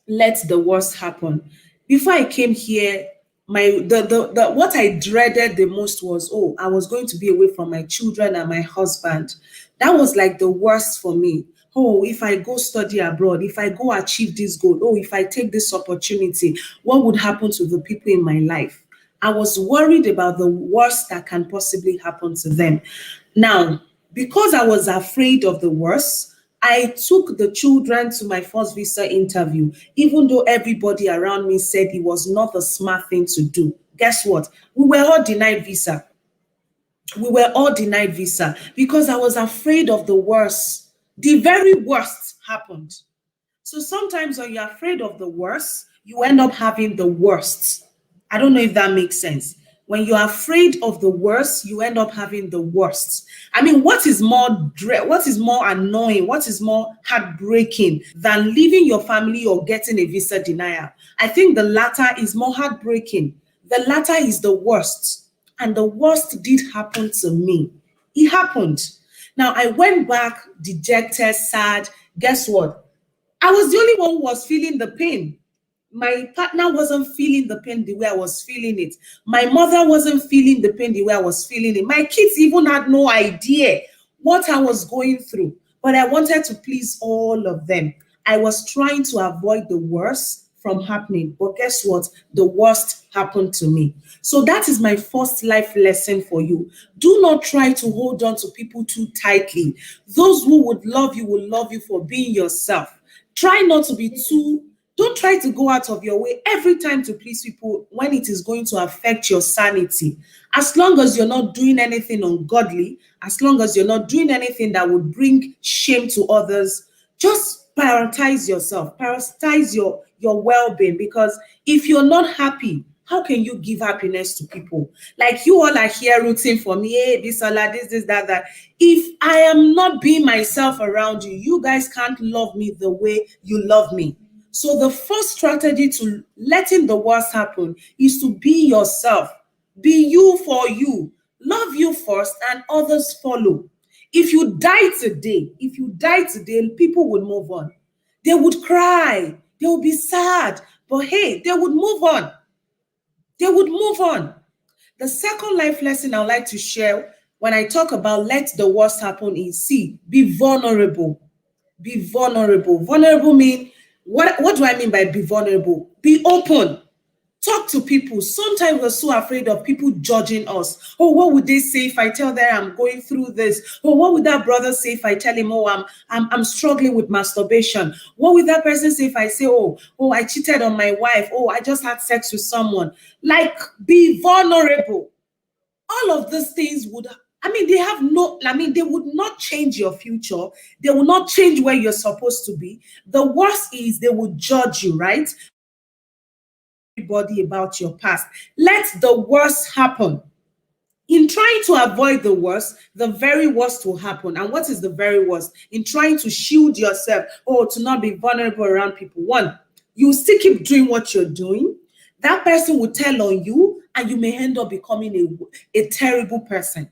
Let the Worst Happen. Before I came here, what I dreaded the most was, I was going to be away from my children and my husband. That was like the worst for me. If I go study abroad, if I go achieve this goal, if I take this opportunity, what would happen to the people in my life? I was worried about the worst that can possibly happen to them. Now, because I was afraid of the worst, I took the children to my first visa interview, even though everybody around me said it was not the smart thing to do. Guess what? We were all denied visa. We were all denied visa because I was afraid of the worst. The very worst happened. So sometimes when you're afraid of the worst, you end up having the worst. I don't know if that makes sense. When you're afraid of the worst, you end up having the worst. I mean, what is more annoying, what is more heartbreaking than leaving your family or getting a visa denial? I think the latter is more heartbreaking. The latter is the worst. And the worst did happen to me. It happened. Now, I went back dejected, sad. Guess what? I was the only one who was feeling the pain. My partner wasn't feeling the pain the way I was feeling it. My mother wasn't feeling the pain the way I was feeling it. My kids even had no idea what I was going through. But I wanted to please all of them. I was trying to avoid the worst from happening. But guess what? The worst happened to me. So that is my first life lesson for you. Do not try to hold on to people too tightly. Those who would love you will love you for being yourself. Try not to be don't try to go out of your way every time to please people when it is going to affect your sanity. As long as you're not doing anything ungodly, as long as you're not doing anything that would bring shame to others, just prioritize yourself, prioritize your well-being, because if you're not happy, how can you give happiness to people? Like you all are here rooting for me, hey, Bisola, this, that. If I am not being myself around you, you guys can't love me the way you love me. So the first strategy to letting the worst happen is to be yourself. Be you for you. Love you first and others follow. If you die today, people would move on. They would cry. They would be sad. But hey, they would move on. They would move on. The second life lesson I would like to share when I talk about let the worst happen is be vulnerable. Be vulnerable. Vulnerable means, what do I mean by be vulnerable? Be open. Talk to people. Sometimes we're so afraid of people judging us. What would they say if I tell them I'm going through this? What would that brother say if I tell him, I'm struggling with masturbation? What would that person say if I say, I cheated on my wife? I just had sex with someone? Like, be vulnerable. All of these things they would not change your future. They will not change where you're supposed to be. The worst is they will judge you, right? Everybody about your past. Let the worst happen. In trying to avoid the worst, the very worst will happen. And what is the very worst? In trying to shield yourself or to not be vulnerable around people. One, you still keep doing what you're doing. That person will tell on you, and you may end up becoming a terrible person.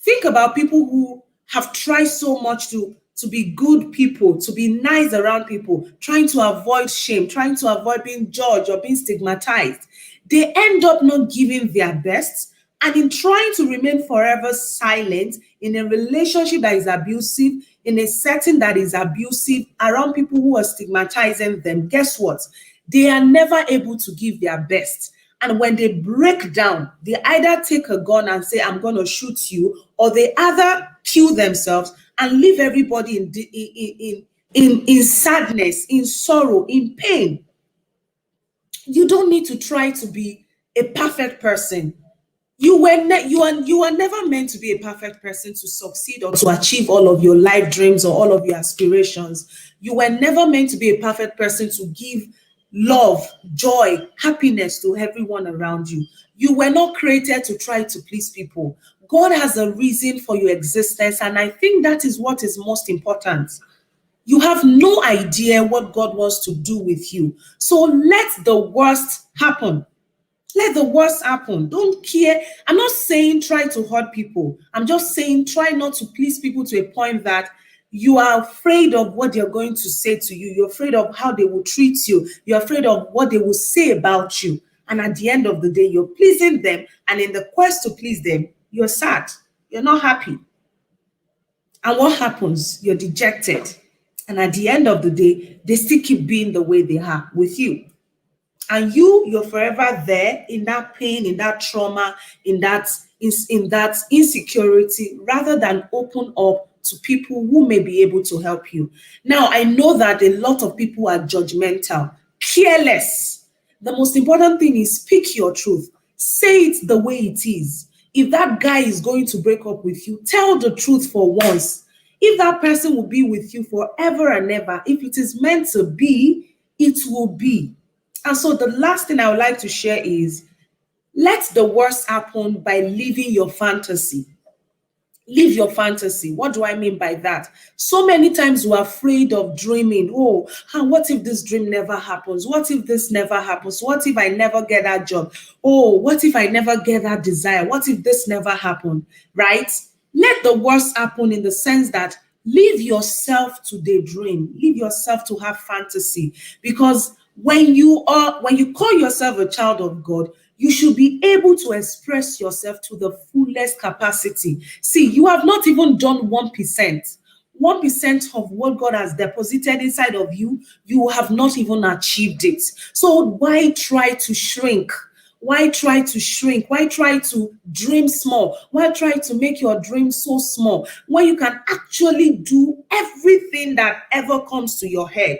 Think about people who have tried so much to be good people, to be nice around people, trying to avoid shame, trying to avoid being judged or being stigmatized. They end up not giving their best, and in trying to remain forever silent in a relationship that is abusive, in a setting that is abusive, around people who are stigmatizing them, guess what? They are never able to give their best. And when they break down, they either take a gun and say, I'm going to shoot you, or they either kill themselves and leave everybody in sadness, in sorrow, in pain. You don't need to try to be a perfect person. You are never meant to be a perfect person to succeed or to achieve all of your life dreams or all of your aspirations. You were never meant to be a perfect person to give love, joy, happiness to everyone around you. You were not created to try to please people. God has a reason for your existence, and I think that is what is most important. You have no idea what God wants to do with you. So let the worst happen. Let the worst happen. Don't care. I'm not saying try to hurt people. I'm just saying try not to please people to a point that you are afraid of what they're going to say to you. You're afraid of how they will treat you. You're afraid of what they will say about you. And at the end of the day, you're pleasing them. And in the quest to please them, you're sad. You're not happy. And what happens? You're dejected. And at the end of the day, they still keep being the way they are with you. And you're forever there in that pain, in that trauma, in that insecurity, rather than open up to people who may be able to help you. Now, I know that a lot of people are judgmental, careless. The most important thing is speak your truth. Say it the way it is. If that guy is going to break up with you, tell the truth for once. If that person will be with you forever and ever, if it is meant to be, it will be. And so the last thing I would like to share is, let the worst happen by living your fantasy. Live your fantasy. What do I mean by that? So many times we're afraid of dreaming. Oh, what if this dream never happens? What if this never happens? What if I never get that job? Oh, what if I never get that desire? What if this never happened? Right? Let the worst happen in the sense that leave yourself to daydream. Leave yourself to have fantasy. Because when you call yourself a child of God, you should be able to express yourself to the fullest capacity. See, you have not even done 1%. 1% of what God has deposited inside of you, you have not even achieved it. So why try to shrink? Why try to shrink? Why try to dream small? Why try to make your dream so small when you can actually do everything that ever comes to your head?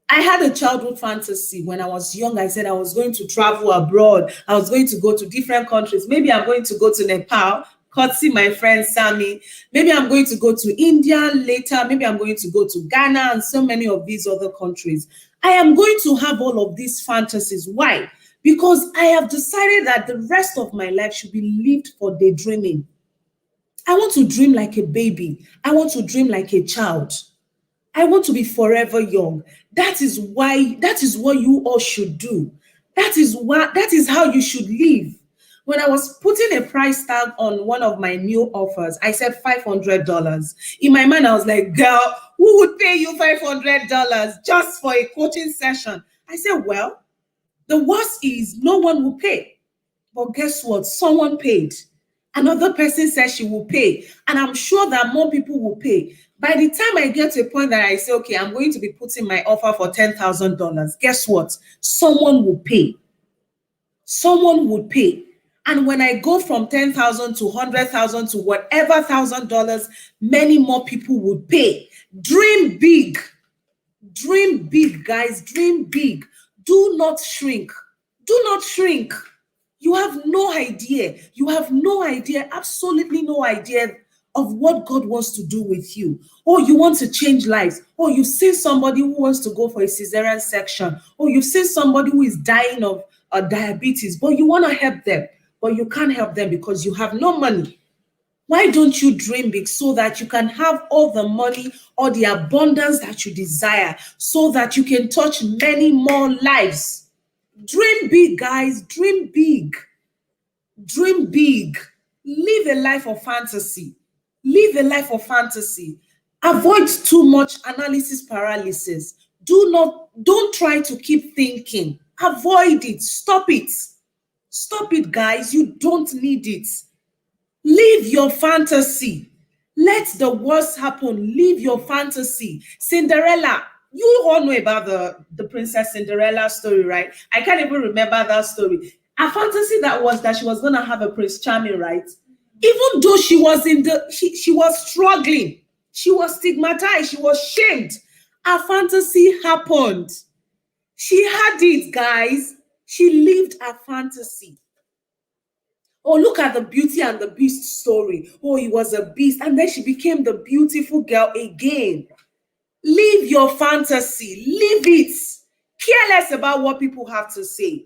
I had a childhood fantasy when I was young. I said I was going to travel abroad. I was going to go to different countries. Maybe I'm going to go to Nepal, courtesy my friend Sammy. Maybe I'm going to go to India later. Maybe I'm going to go to Ghana and so many of these other countries. I am going to have all of these fantasies. Why? Because I have decided that the rest of my life should be lived for daydreaming. I want to dream like a baby. I want to dream like a child. I want to be forever young. That is what you all should do. That is how you should live. When I was putting a price tag on one of my new offers, I said $500. In my mind, I was like, girl, who would pay you $500 just for a coaching session? I said, well, the worst is no one will pay. But guess what? Someone paid. Another person said she will pay. And I'm sure that more people will pay. By the time I get to a point that I say, okay, I'm going to be putting my offer for $10,000, guess what? Someone will pay. Someone would pay. And when I go from 10,000 to 100,000 to whatever $1,000, many more people would pay. Dream big. Dream big, guys. Dream big. Do not shrink. Do not shrink. You have no idea. You have no idea, absolutely no idea of what God wants to do with you. Or you want to change lives. Or you've seen somebody who wants to go for a cesarean section. Or you've seen somebody who is dying of diabetes, but you want to help them. But you can't help them because you have no money. Why don't you dream big so that you can have all the money or the abundance that you desire so that you can touch many more lives? Dream big, guys. Dream big. Dream big. Live a life of fantasy. Live a life of fantasy. Avoid too much analysis paralysis. Don't try to keep thinking. Avoid it. Stop it. Stop it, guys. You don't need it. Live your fantasy. Let the worst happen. Live your fantasy. Cinderella. You all know about the Princess Cinderella story, right? I can't even remember that story. A fantasy that she was going to have a Prince Charming, right? Even though she was struggling. She was stigmatized. She was shamed. Her fantasy happened. She had it, guys. She lived a fantasy. Oh, look at the Beauty and the Beast story. Oh, he was a beast. And then she became the beautiful girl again. Live your fantasy. Live it. Care less about what people have to say.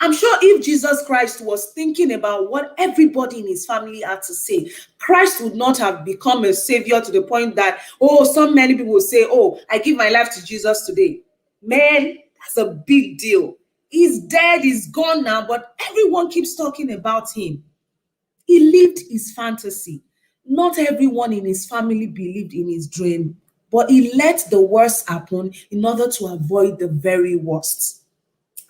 I'm sure if Jesus Christ was thinking about what everybody in his family had to say, Christ would not have become a savior to the point that, oh, so many people will say, oh, I give my life to Jesus today. Man, that's a big deal. He's dead, he's gone now, but everyone keeps talking about him. He lived his fantasy. Not everyone in his family believed in his dream, but he let the worst happen in order to avoid the very worst.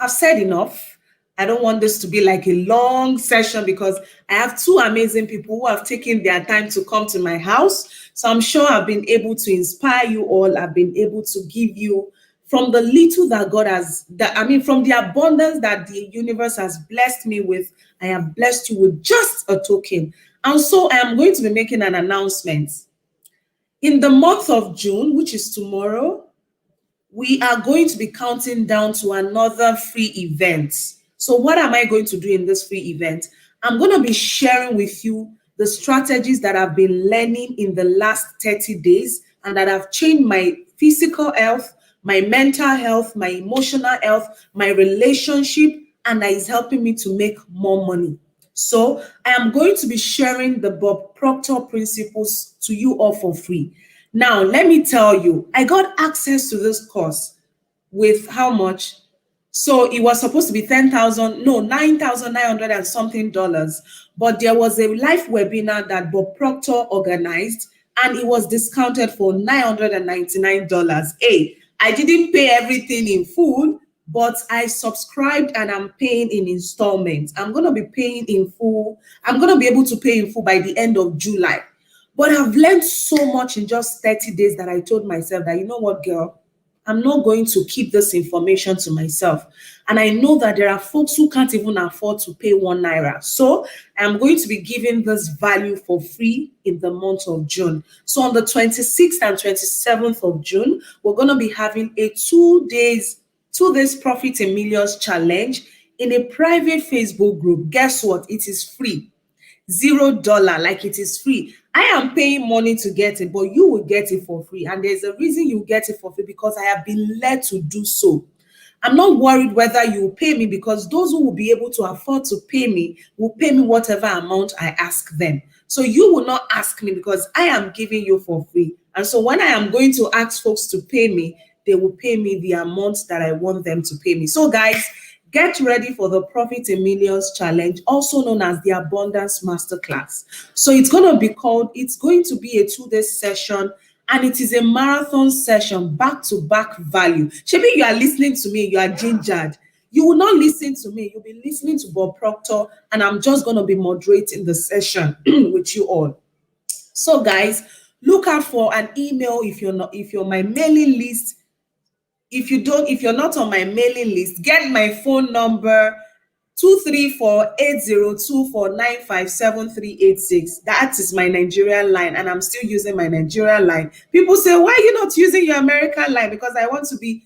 I've said enough. I don't want this to be like a long session because I have two amazing people who have taken their time to come to my house. So I'm sure I've been able to inspire you all. I've been able to give you from the little that God has, from the abundance that the universe has blessed me with, I have blessed you with just a token. And so I am going to be making an announcement. In the month of June, which is tomorrow, we are going to be counting down to another free event. So what am I going to do in this free event? I'm going to be sharing with you the strategies that I've been learning in the last 30 days and that have changed my physical health, my mental health, my emotional health, my relationship, and that is helping me to make more money. So I am going to be sharing the Bob Proctor principles to you all for free. Now, let me tell you, I got access to this course with how much? So it was supposed to be 10,000, no, 9,900 and something dollars. But there was a live webinar that Bob Proctor organized and it was discounted for $999. Hey, I didn't pay everything in full, but I subscribed and I'm paying in installments. I'm going to be paying in full. I'm going to be able to pay in full by the end of July. But I've learned so much in just 30 days that I told myself that, you know what, girl, I'm not going to keep this information to myself. And I know that there are folks who can't even afford to pay £1. So I'm going to be giving this value for free in the month of June. So on the 26th and 27th of June, we're going to be having a 2 days Profit in Millions challenge in a private Facebook group. Guess what? It is free. $0, like it is free. I am paying money to get it, but you will get it for free. And there's a reason you get it for free, because I have been led to do so. I'm not worried whether you will pay me, because those who will be able to afford to pay me will pay me whatever amount I ask them. So you will not ask me, because I am giving you for free. And so when I am going to ask folks to pay me, they will pay me the amount that I want them to pay me. So guys, get ready for the Profit in Millions challenge, also known as the Abundance Masterclass. So it's going to be a 2-day session, and it is a marathon session, back-to-back value. Shebi, you are listening to me, you are gingered. You will not listen to me, you'll be listening to Bob Proctor, and I'm just going to be moderating the session with you all. So guys, look out for an email if you're my mailing list. If you're not on my mailing list, get my phone number 234-8024957386. That is my Nigerian line, and I'm still using my Nigerian line. People say, why are you not using your American line? Because I want to be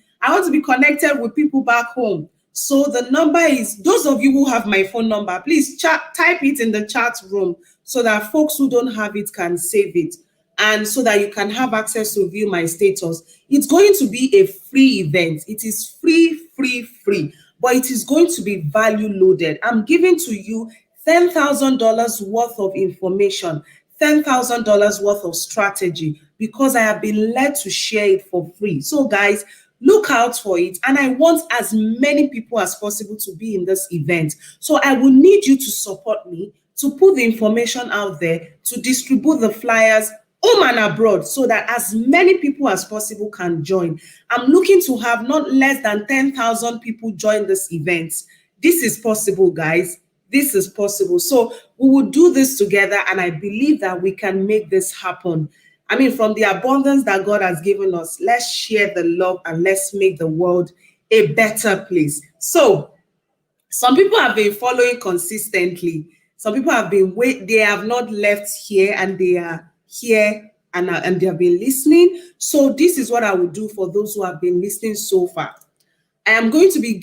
connected with people back home. So the number is, those of you who have my phone number, please type it in the chat room so that folks who don't have it can save it, and so that you can have access to view my status. It's going to be a free event. It is free, but it is going to be value loaded. I'm giving to you $10,000 worth of information, $10,000 worth of strategy, because I have been led to share it for free. So guys, look out for it. And I want as many people as possible to be in this event. So I will need you to support me, to put the information out there, to distribute the flyers home and abroad, so that as many people as possible can join. I'm looking to have not less than 10,000 people join this event. This is possible, guys. This is possible. So we will do this together, and I believe that we can make this happen. I mean, from the abundance that God has given us, let's share the love and let's make the world a better place. So some people have been following consistently. Some people have been they have not left here, and they are here and they have been listening. So this is what I will do for those who have been listening so far. I am going to be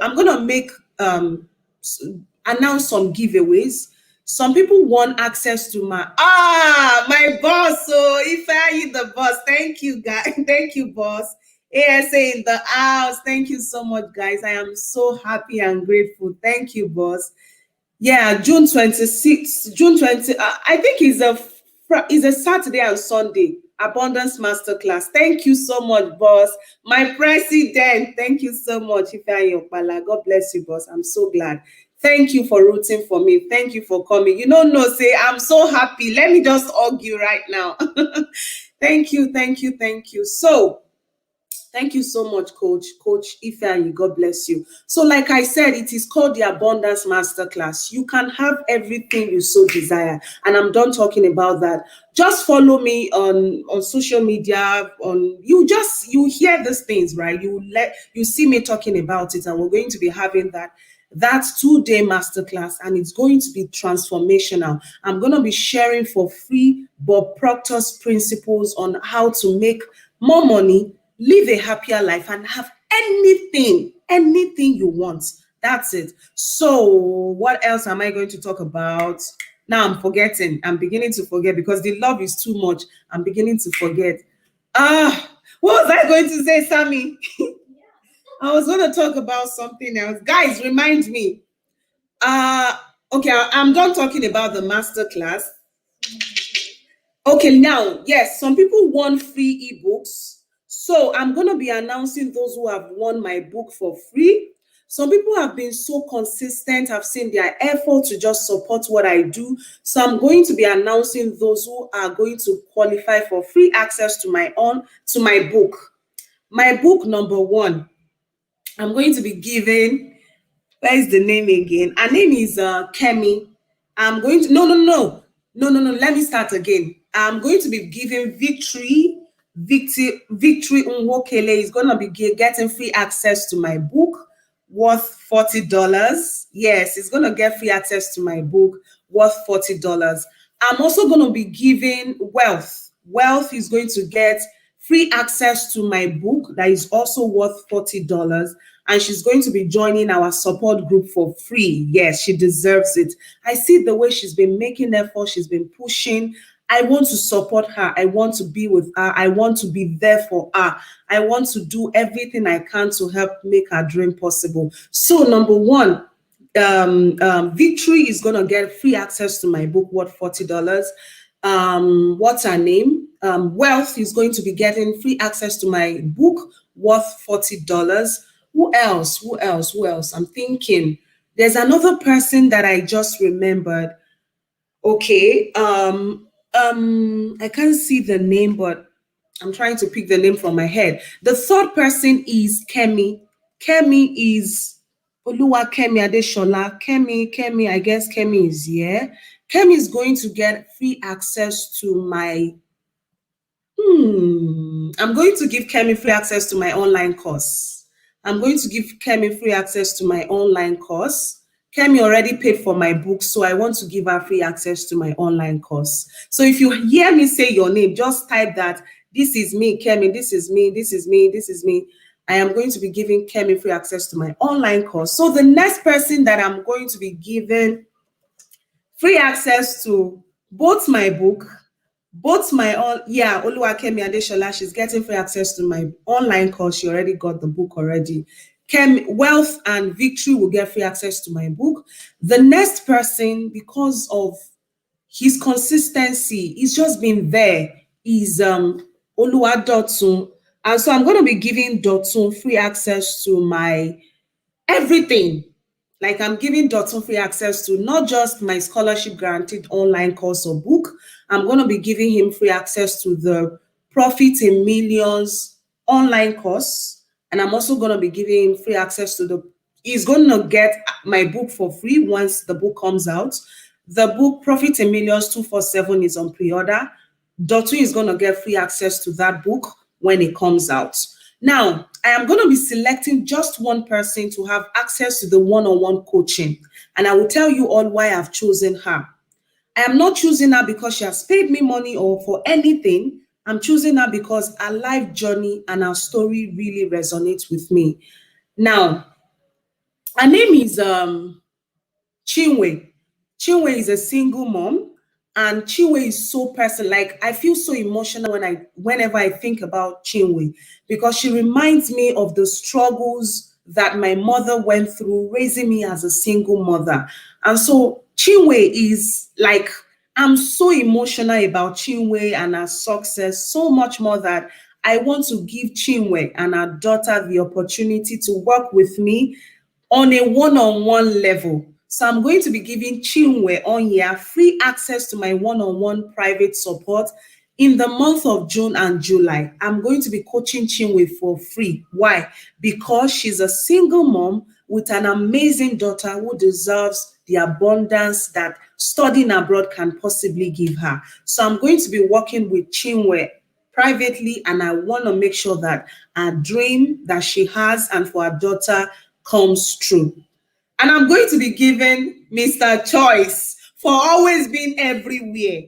I'm going to make announce some giveaways. Some people want access to my boss. So if I hit the boss, thank you guys. Thank you, boss. ASA in the house. Thank you so much, guys. I am so happy and grateful. Thank you, boss. Yeah, June 26th, June 20, I think is a Saturday and Sunday Abundance Masterclass. Thank you so much, boss. My president, thank you so much. Ifeanyi Opala. God bless you, boss. I'm so glad. Thank you for rooting for me. Thank you for coming. You don't know, say, I'm so happy. Let me just hug you right now. Thank you, thank you, thank you. So, thank you so much, Coach Ifeanyi. God bless you. So, like I said, it is called the Abundance Masterclass. You can have everything you so desire. And I'm done talking about that. Just follow me on social media. You hear these things, right? You see me talking about it, and we're going to be having that 2-day masterclass, and it's going to be transformational. I'm going to be sharing for free Bob Proctor's principles on how to make more money, live a happier life, and have anything you want. That's it. So what else am I going to talk about? Now I'm forgetting. I'm beginning to forget because the love is too much. I'm beginning to forget. What was I going to say, Sammy? I was going to talk about something else. Guys, remind me. Okay, I'm done talking about the master class. Okay, now, yes, some people want free ebooks. So I'm going to be announcing those who have won my book for free. Some people have been so consistent. I've seen their effort to just support what I do. So I'm going to be announcing those who are going to qualify for free access to my book. My book number 1, I'm going to be giving, where is the name again? Her name is Kemi. I'm going to, no, let me start again. I'm going to be giving Victory Nwokele is going to be getting free access to my book worth $40. Yes, it's going to get free access to my book worth $40. I'm also going to be giving Wealth is going to get free access to my book that is also worth $40. And she's going to be joining our support group for free. Yes, she deserves it. I see the way she's been making effort. She's been pushing. I want to support her. I want to be with her. I want to be there for her. I want to do everything I can to help make her dream possible. So number 1, Victory is going to get free access to my book worth $40. What's her name? Wealth is going to be getting free access to my book worth $40. Who else? I'm thinking there's another person that I just remembered. Okay. I can't see the name, but I'm trying to pick the name from my head. The third person is Kemi. Kemi is Oluwakemi Adeshola. Kemi, I guess Kemi is here. Kemi is going to get free access to my I'm going to give Kemi free access to my online course. Kemi already paid for my book, so I want to give her free access to my online course. So if you hear me say your name, just type that this is me, Kemi, this is me, this is me, this is me. I am going to be giving Kemi free access to my online course. So the next person that I'm going to be giving free access to both my book, Oluwakemi Adeshola, she's getting free access to my online course. She already got the book already. Wealth and Victory will get free access to my book. The next person, because of his consistency, he's just been there, is Oluwa Dotun. And so I'm going to be giving Dotun free access to my everything. Like I'm giving Dotun free access to not just my scholarship guaranteed online course or book. I'm going to be giving him free access to the Profit in Millions online course. And I'm also going to be giving him free access to he's going to get my book for free once the book comes out. The book Profit in Millions 247 is on pre-order. Dotun is going to get free access to that book when it comes out. Now, I am going to be selecting just one person to have access to the one-on-one coaching. And I will tell you all why I've chosen her. I am not choosing her because she has paid me money or for anything. I'm choosing her because her life journey and her story really resonates with me. Now, her name is Chinwe. Chinwe is a single mom, and Chinwe is so personal. Like I feel so emotional whenever I think about Chinwe because she reminds me of the struggles that my mother went through raising me as a single mother. And so Chinwe is like I'm so emotional about Chinwe and her success, so much more that I want to give Chinwe and her daughter the opportunity to work with me on a one-on-one level. So I'm going to be giving Chinwe on here free access to my one-on-one private support in the month of June and July. I'm going to be coaching Chinwe for free. Why? Because she's a single mom with an amazing daughter who deserves the abundance that studying abroad can possibly give her. So I'm going to be working with Chinwe privately, and I want to make sure that her dream that she has and for her daughter comes true. And I'm going to be giving Mr. Choice for always being everywhere,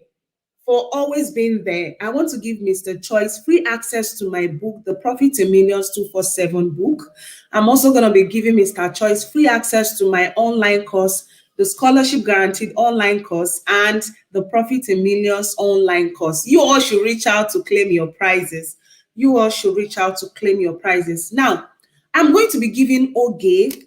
for always being there. I want to give Mr. Choice free access to my book, The Profit in Millions 247 book. I'm also going to be giving Mr. Choice free access to my online course, the Scholarship Guaranteed online course, and the Profit in Millions online course. You all should reach out to claim your prizes. You all should reach out to claim your prizes. Now, I'm going to be giving Oge.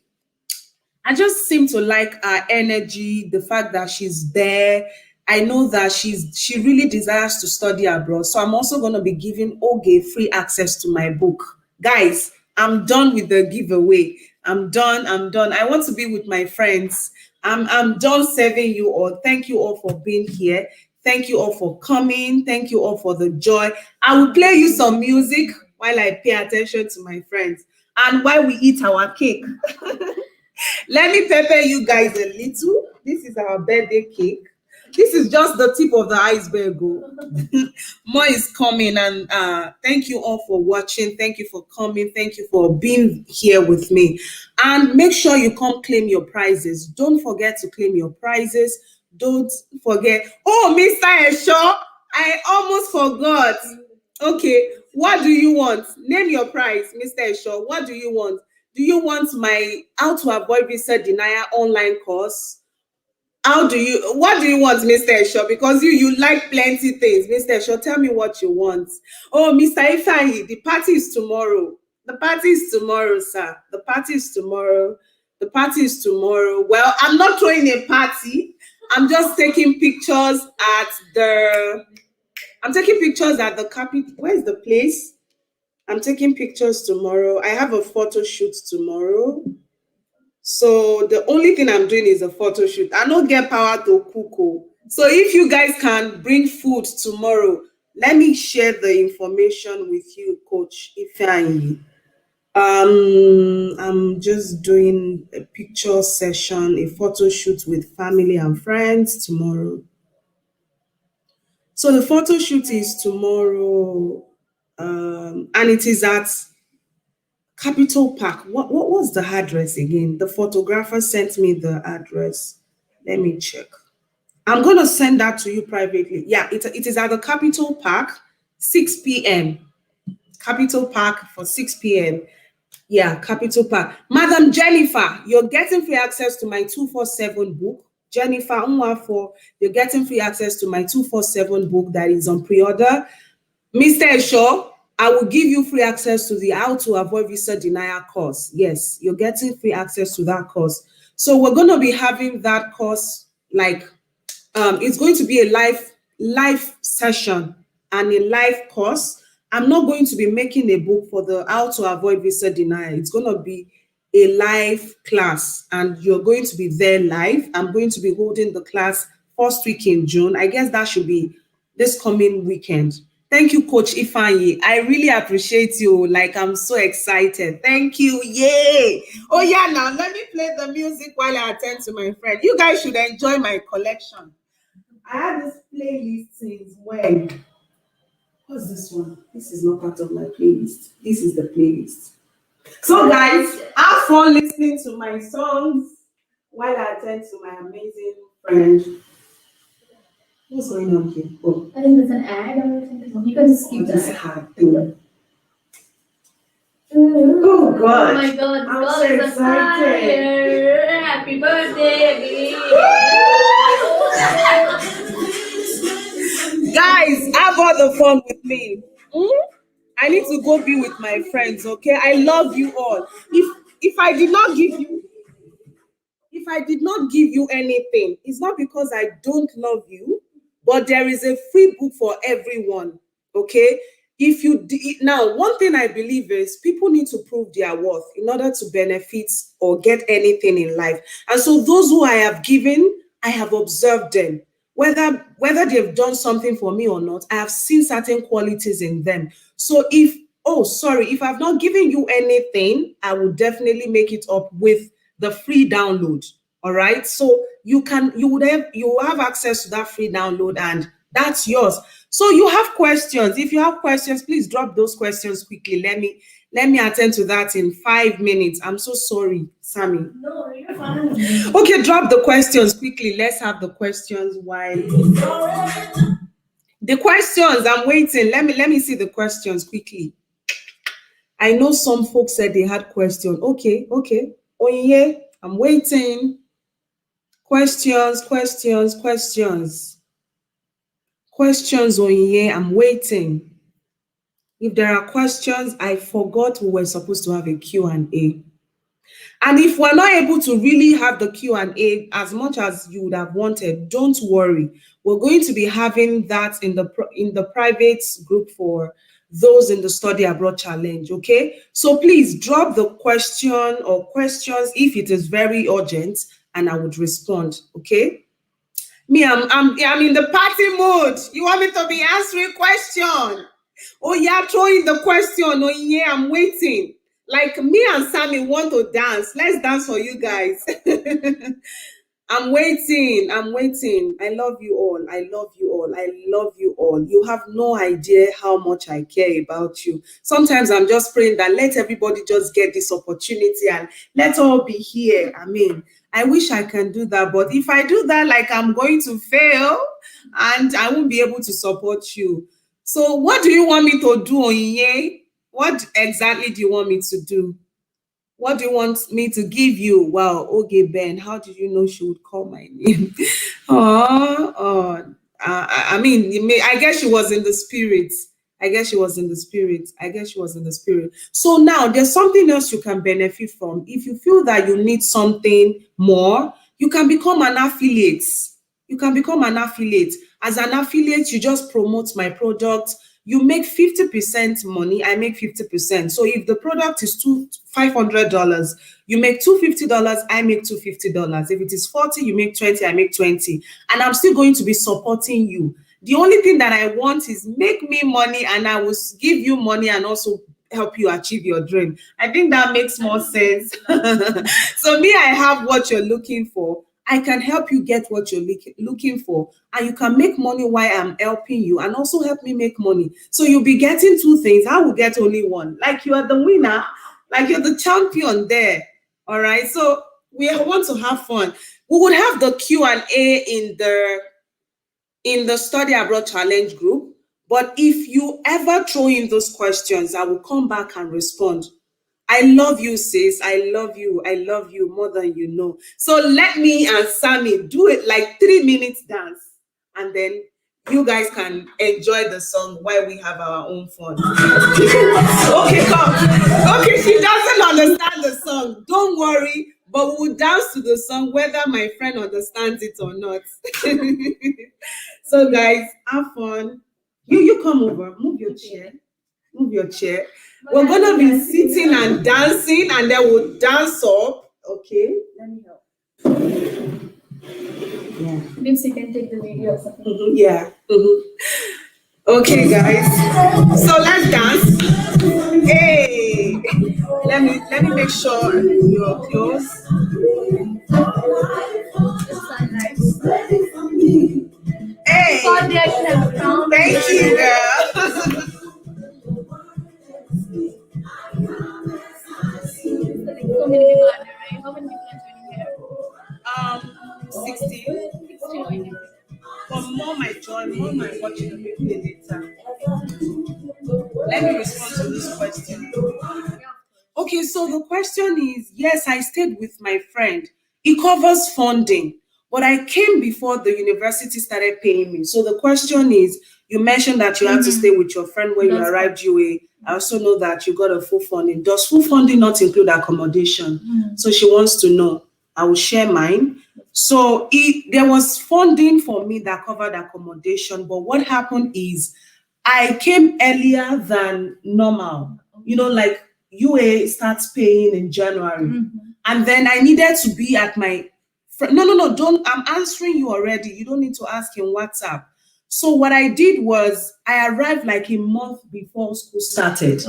I just seem to like her energy, the fact that she's there. I know that she really desires to study abroad. So I'm also going to be giving Oge free access to my book. Guys, I'm done with the giveaway. I'm done. I'm done. I want to be with my friends. I'm done serving you all. Thank you all for being here. Thank you all for coming. Thank you all for the joy. I will play you some music while I pay attention to my friends and while we eat our cake. Let me pepper you guys a little. This is our birthday cake. This is just the tip of the iceberg. More is coming, and thank you all for watching. Thank you for coming. Thank you for being here with me. And make sure you come claim your prizes. Don't forget to claim your prizes. Don't forget. Oh, Mr. Esho, I almost forgot. Okay, what do you want? Name your prize, Mr. Esho. What do you want? Do you want my How to Avoid Visa Denial online course? What do you want, Mr. Esho? Because you like plenty things. Mr. Esho, tell me what you want. Oh, Mr. Ifeanyi, the party is tomorrow. The party is tomorrow, sir. The party is tomorrow. The party is tomorrow. Well, I'm not throwing a party. I'm just taking pictures at the Capitol. Where's the place? I'm taking pictures tomorrow. I have a photo shoot tomorrow. So the only thing I'm doing is a photo shoot. I don't get power to cook. So if you guys can bring food tomorrow, let me share the information with you, Coach Ifeanyi. I'm just doing a picture session, a photo shoot with family and friends tomorrow. So the photo shoot is tomorrow, and it is at Capitol Park. What was the address again? The photographer sent me the address. Let me check. I'm going to send that to you privately. Yeah, it is at the Capitol Park, 6 p.m. Capitol Park for 6 p.m. Yeah, Capitol Park. Madam Jennifer, you're getting free access to my 247 book. Jennifer Nwafo, you're getting free access to my 247 book that is on pre-order. Mr. Esho, I will give you free access to the How to Avoid Visa Denial course. Yes, you're getting free access to that course. So we're going to be having that course, like, it's going to be a live session and a live course. I'm not going to be making a book for the How to Avoid Visa Denial. It's going to be a live class, and you're going to be there live. I'm going to be holding the class first week in June. I guess that should be this coming weekend. Thank you, Coach Ifeanyi. I really appreciate you. Like, I'm so excited. Thank you. Yay. Oh, yeah, now let me play the music while I attend to my friend. You guys should enjoy my collection. I have this playlist since when? What's this one? This is not part of my playlist. This is the playlist. So, guys, have fun listening to my songs while I attend to my amazing friend. What's going on here? Oh, I think there's an ad or something. You can just skip this that. hard thing. Oh Oh God. my god, I'm God so is a excited. fire. Happy birthday again. Guys, have all the fun with me. I need to go be with my friends, okay? I love you all. If I did not give you if I did not give you anything, it's not because I don't love you, but there is a free book for everyone. Okay. Now, one thing I believe is people need to prove their worth in order to benefit or get anything in life. And so those who I have given, I have observed them. Whether they've done something for me or not, I have seen certain qualities in them. So if I've not given you anything, I will definitely make it up with the free download. All right. So you will have access to that free download and that's yours. So you have questions. If you have questions, please drop those questions quickly. Let me attend to that in 5 minutes. I'm so sorry, Sammy. No, you're fine. Okay, drop the questions quickly. Let's have the questions while the questions. I'm waiting. Let me see the questions quickly. I know some folks said they had questions. Okay. Oh yeah, I'm waiting. Questions. Questions on here. I'm waiting. If there are questions, I forgot we were supposed to have a Q&A. And if we're not able to really have the Q&A as much as you would have wanted, don't worry. We're going to be having that in the private group for those in the Study Abroad Challenge, okay? So please drop the question or questions if it is very urgent, and I would respond, okay? Me, I'm in the party mood. You want me to be answering question? Oh yeah, throw in the question. Oh yeah, I'm waiting. Like me and Sammy want to dance. Let's dance for you guys. I'm waiting. I love you all. I love you all. I love you all. You have no idea how much I care about you. Sometimes I'm just praying that let everybody just get this opportunity and let's all be here. I mean, I wish I can do that, but if I do that, like I'm going to fail and I won't be able to support you. So what do you want me to do, Onyinye? What exactly do you want me to do? What do you want me to give you? Wow, okay, Ben, how did you know she would call my name? I mean, I guess she was in the spirit. So now there's something else you can benefit from. If you feel that you need something more, you can become an affiliate. As an affiliate, you just promote my product. You make 50% money, I make 50%. So if the product is $500, you make $250, I make $250. If it is 40, you make 20, I make 20. And I'm still going to be supporting you. The only thing that I want is make me money and I will give you money and also help you achieve your dream. I think that makes more sense. So me, I have what you're looking for. I can help you get what you're looking for, and you can make money while I'm helping you and also help me make money. So you'll be getting two things. I will get only one. Like you are the winner, like you're the champion there. All right. So we want to have fun. We would have the Q&A in the Study Abroad Challenge group. But if you ever throw in those questions, I will come back and respond. I love you, sis. I love you more than you know. So let me and Sammy do it like 3 minutes dance. And then you guys can enjoy the song while we have our own fun. Okay, come. Okay, she doesn't understand the song. Don't worry, but we'll dance to the song whether my friend understands it or not. So guys, have fun. You come over, move your chair. We're gonna be sitting and dancing, and then we'll dance up. Okay. Let me help. Yeah. Maybe you can take the video or something. Yeah. Okay, guys. So let's dance. Hey. Let me make sure you're close. Hey. Thank you, girl. So many people are there, right? How many people are joining here? 16. 16. But more my on home and watching the movie later. Let me respond to this question. Okay, so the question is, yes, I stayed with my friend. It covers funding, but I came before the university started paying me. So the question is, you mentioned that you had to stay with your friend when you arrived UA. I also know that you got a full funding. Does full funding not include accommodation? So she wants to know. I will share mine. So there was funding for me that covered accommodation, but what happened is I came earlier than normal. You know, like UA starts paying in January. And then I needed to be at my... No, don't. I'm answering you already. You don't need to ask in WhatsApp. So what I did was I arrived like a month before school started.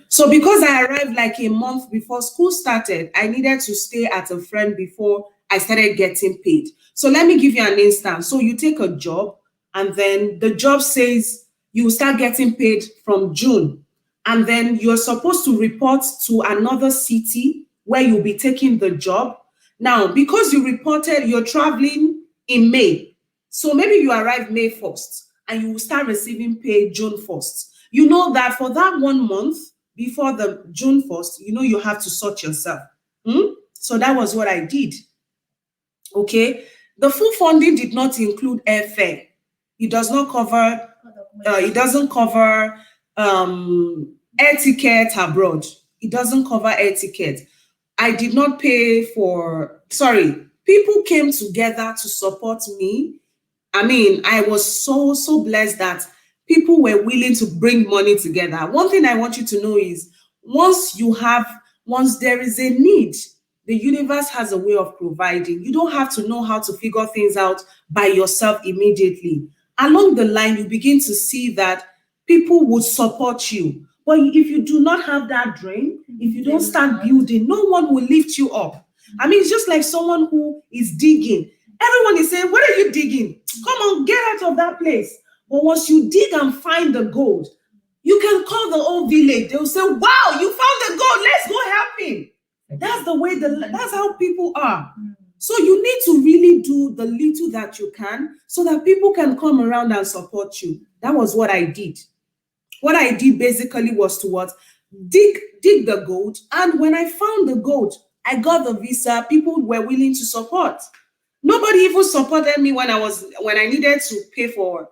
So because I arrived like a month before school started, I needed to stay at a friend before I started getting paid. So let me give you an instance. So you take a job and then the job says you start getting paid from June. And then you're supposed to report to another city where you'll be taking the job. Now, because you reported you're traveling in May, so maybe you arrive May 1st and you will start receiving pay June 1st. You know that for that 1 month before the June 1st, you know you have to sort yourself. So that was what I did. Okay. The full funding did not include airfare. It does not cover, it doesn't cover air ticket abroad. It doesn't cover air ticket. I did not pay for, people came together to support me. I mean, I was so blessed that people were willing to bring money together. One thing I want you to know is once there is a need, the universe has a way of providing. You don't have to know how to figure things out by yourself immediately. Along the line, you begin to see that people would support you. But if you do not have that dream, if you don't start building, no one will lift you up. I mean, it's just like someone who is digging. Everyone is saying, what are you digging? Come on, get out of that place. But once you dig and find the gold, you can call the whole village. They'll say, wow, you found the gold. Let's go help him. That's the way, that's how people are. So you need to really do the little that you can so that people can come around and support you. That was what I did. What I did basically was to what? Dig the gold. And when I found the gold, I got the visa. People were willing to support. Nobody even supported me when I needed to pay for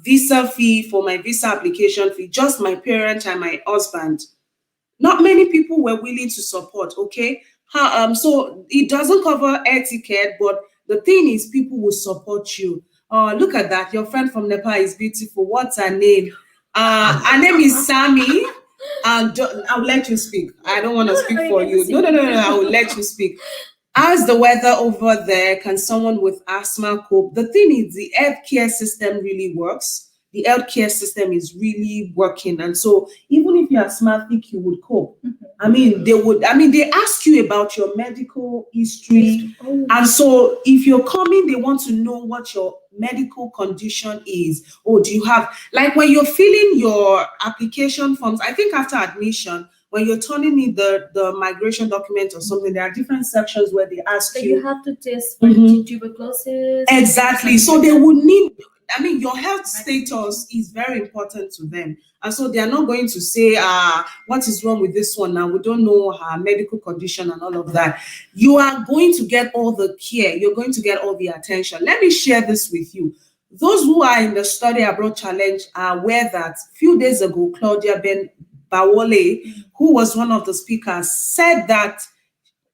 visa fee, for my visa application fee, just my parents and my husband. Not many people were willing to support, okay? So it doesn't cover air ticket, but the thing is people will support you. Look at that. Your friend from Nepal is beautiful. What's her name? Her name is Sammy. I'll let you speak. I don't want to speak for you. No. I will let you speak. How's the weather over there? Can someone with asthma cope? The thing is, the healthcare system really works. The healthcare system is really working. And so even if you're asthmatic, you would cope. I mean, they ask you about your medical history. And so if you're coming, they want to know what your medical condition is. Or do you have, like when you're filling your application forms, I think after admission, when you're turning in the migration document or something, there are different sections where they ask you. You have to test for tuberculosis. Exactly. So they would need, I mean, your health status is very important to them. And so they are not going to say, what is wrong with this one now? We don't know her medical condition and all of that. You are going to get all the care. You're going to get all the attention. Let me share this with you. Those who are in the Study Abroad Challenge are aware that a few days ago, Claudia Bawole, who was one of the speakers, said that,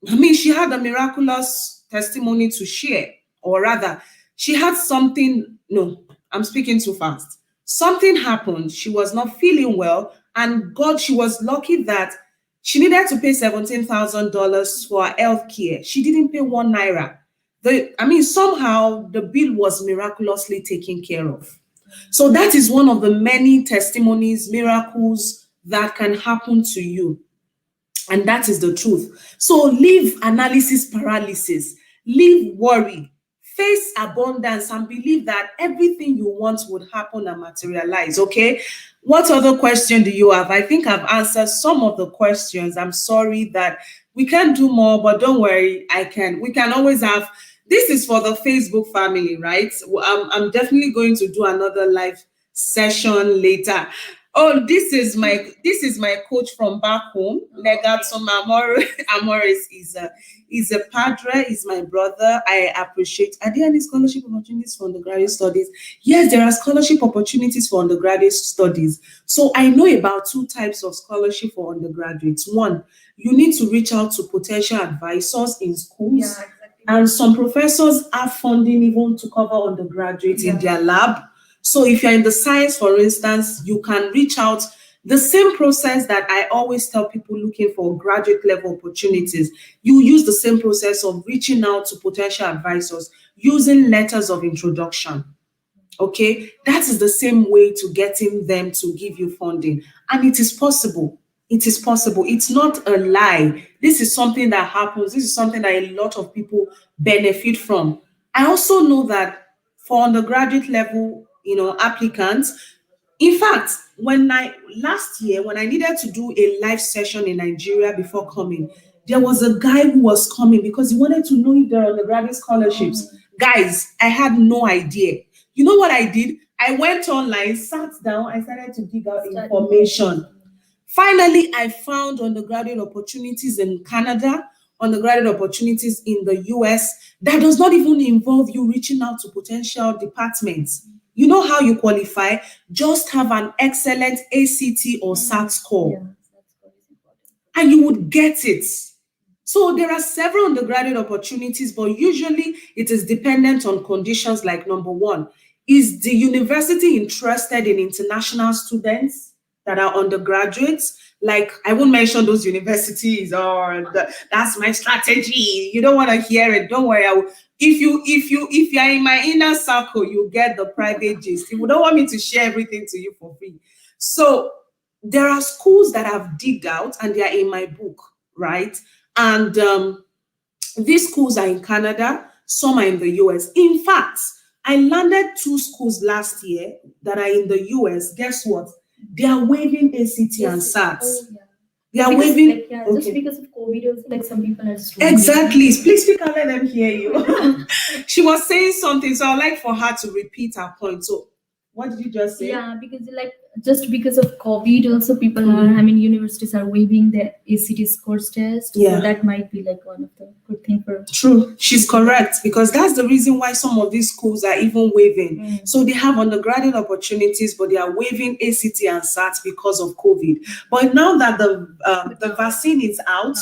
I mean, she had a miraculous testimony to share, or rather, she had something, no, I'm speaking too fast. Something happened. She was not feeling well, and she was lucky that she needed to pay $17,000 for her health care. She didn't pay 1 naira. Somehow the bill was miraculously taken care of. So that is one of the many testimonies, miracles that can happen to you. And that is the truth. So leave analysis paralysis, leave worry, face abundance, and believe that everything you want would happen and materialize, okay? What other question do you have? I think I've answered some of the questions. I'm sorry that we can't do more, but don't worry, we can always have This is for the Facebook family, right? I'm definitely going to do another live session later. Oh, this is my coach from back home. Legatum Amores is a padre, is my brother. I appreciate. Are there any scholarship opportunities for undergraduate studies? Yes, there are scholarship opportunities for undergraduate studies. So I know about 2 types of scholarship for undergraduates. One, you need to reach out to potential advisors in schools. Yeah, exactly. And some professors have funding even to cover undergraduates in their lab. So if you're in the science, for instance, you can reach out. The same process that I always tell people looking for graduate level opportunities, you use the same process of reaching out to potential advisors using letters of introduction. Okay, that is the same way to getting them to give you funding. And it is possible. It is possible. It's not a lie. This is something that happens. This is something that a lot of people benefit from. I also know that for undergraduate level, applicants, in fact, last year, when I needed to do a live session in Nigeria before coming, there was a guy who was coming because he wanted to know if there are undergraduate scholarships. Guys, I had no idea. You know what I did? I went online, sat down, I started to dig out information. Finally, I found undergraduate opportunities in Canada, undergraduate opportunities in the US that does not even involve you reaching out to potential departments. You know how you qualify? Just have an excellent ACT or SAT score. Yeah, SAT score is important. And you would get it. So there are several undergraduate opportunities, but usually it is dependent on conditions like number 1, is the university interested in international students that are undergraduates? Like, I won't mention those universities or that's my strategy. You don't want to hear it. Don't worry. If you're in my inner circle, you get the private gist. You don't want me to share everything to you for free. So there are schools that I've digged out and they are in my book, right? And these schools are in Canada, some are in the US. In fact, I landed 2 schools last year that are in the US. Guess what? They are waiving ACT and SAT. Oh, yeah. They are Because, waiving. like, yeah, just because of COVID, also, like some people are just Exactly. Please speak and let them hear you. She was saying something, so I'd like for her to repeat her point. So, what did you just say? Yeah, because like just because of COVID, also people are, I mean, universities are waiving the ACT scores test. Yeah. So that might be like one of the good thing for. True, she's correct, because that's the reason why some of these schools are even waiving. So they have undergraduate opportunities, but they are waiving ACT and SAT because of COVID. But now that the vaccine is out,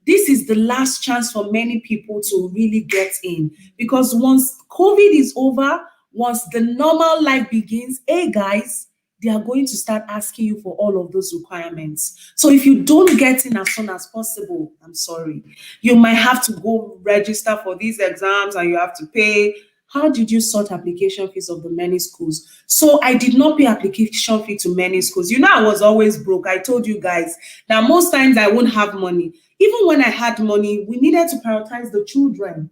this is the last chance for many people to really get in, because once COVID is over, once the normal life begins, hey guys, they are going to start asking you for all of those requirements. So if you don't get in as soon as possible, I'm sorry, you might have to go register for these exams and you have to pay. How did you sort application fees of the many schools? So I did not pay application fee to many schools. You know, I was always broke. I told you guys that most times I won't have money. Even when I had money, we needed to prioritize the children.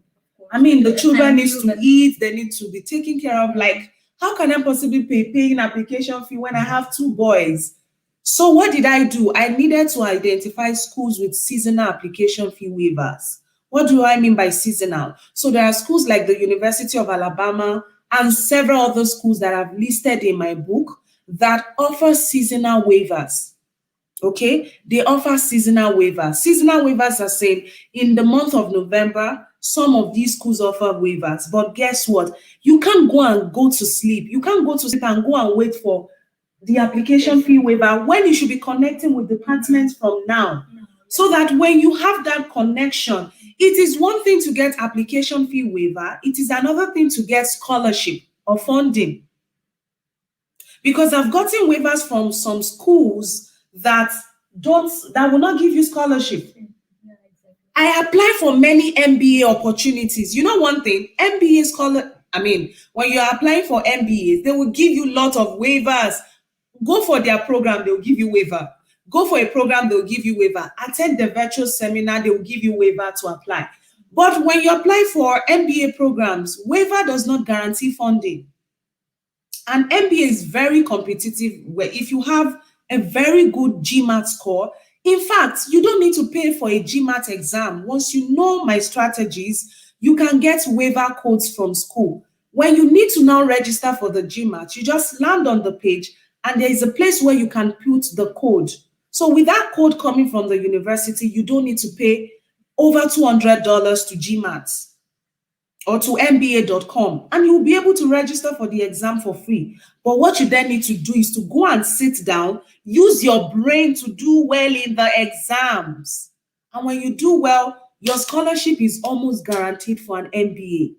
I mean, the children need to eat, they need to be taken care of. Like, how can I possibly paying application fee when I have 2 boys? So what did I do? I needed to identify schools with seasonal application fee waivers. What do I mean by seasonal? So there are schools like the University of Alabama and several other schools that I've listed in my book that offer seasonal waivers. Okay, they offer seasonal waivers. Seasonal waivers are saying in the month of November, some of these schools offer waivers. But guess what? You can't go to sleep. You can't go to sleep and go and wait for the application fee waiver when you should be connecting with departments from now. So that when you have that connection, it is one thing to get application fee waiver. It is another thing to get scholarship or funding. Because I've gotten waivers from some schools that will not give you scholarship. Yeah, exactly. I apply for many MBA opportunities. You know one thing, MBA scholar, I mean, when you're applying for MBAs, they will give you lots of waivers. Go for their program, they'll give you waiver. Go for a program, they'll give you waiver. Attend the virtual seminar, they will give you waiver to apply. But when you apply for MBA programs, waiver does not guarantee funding. And MBA is very competitive, where if you have a very good GMAT score, in fact, you don't need to pay for a GMAT exam. Once you know my strategies, you can get waiver codes from school. When you need to now register for the GMAT, you just land on the page and there is a place where you can put the code. So with that code coming from the university, you don't need to pay over $200 to GMAT or to MBA.com, and you'll be able to register for the exam for free. But what you then need to do is to go and sit down, use your brain to do well in the exams. And when you do well, your scholarship is almost guaranteed for an MBA.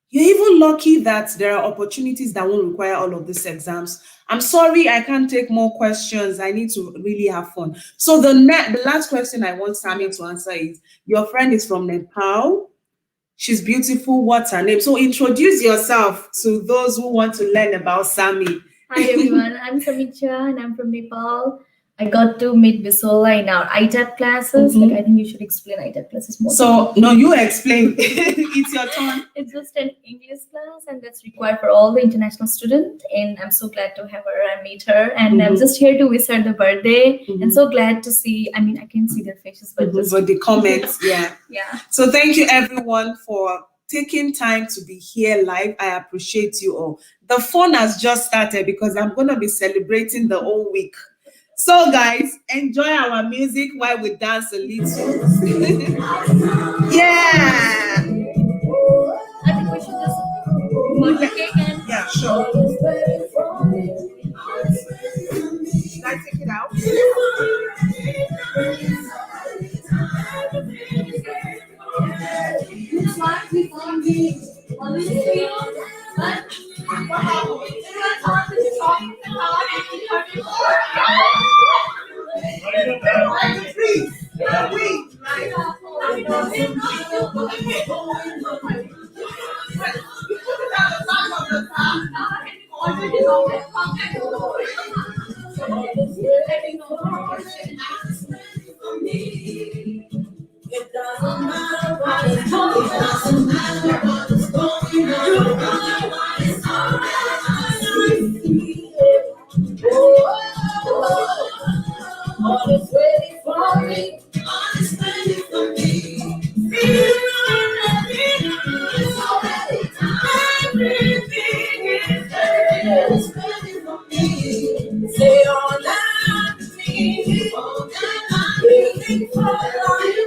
You're even lucky that there are opportunities that won't require all of these exams. I'm sorry, I can't take more questions. I need to really have fun. So the last question I want Sammy to answer is, your friend is from Nepal. She's beautiful. What's her name? So introduce yourself to those who want to learn about Sammy. Hi everyone, I'm Samiksha and I'm from Nepal. I got to meet Bisola in our ITAP classes. Like, I think you should explain ITAP classes more. So, no, you explain. It's your turn. It's just an English class and that's required for all the international students. And I'm so glad to have her and meet her. And I'm just here to wish her the birthday. And so glad to see, I mean, I can't see their faces, but just... But the comments, yeah. Yeah. So thank you everyone for taking time to be here live. I appreciate you all. The fun has just started because I'm going to be celebrating the whole week. So guys, enjoy our music while we dance a little. Yeah. I think we should just put the cake and... Yeah, sure. Should I take it out? It doesn't matter what it's going, it doesn't matter what it's going on. It's all is waiting for me. All is waiting for me. It's already done. Everything is ready. It's waiting for me. Say all that to me. All that I'm waiting for life.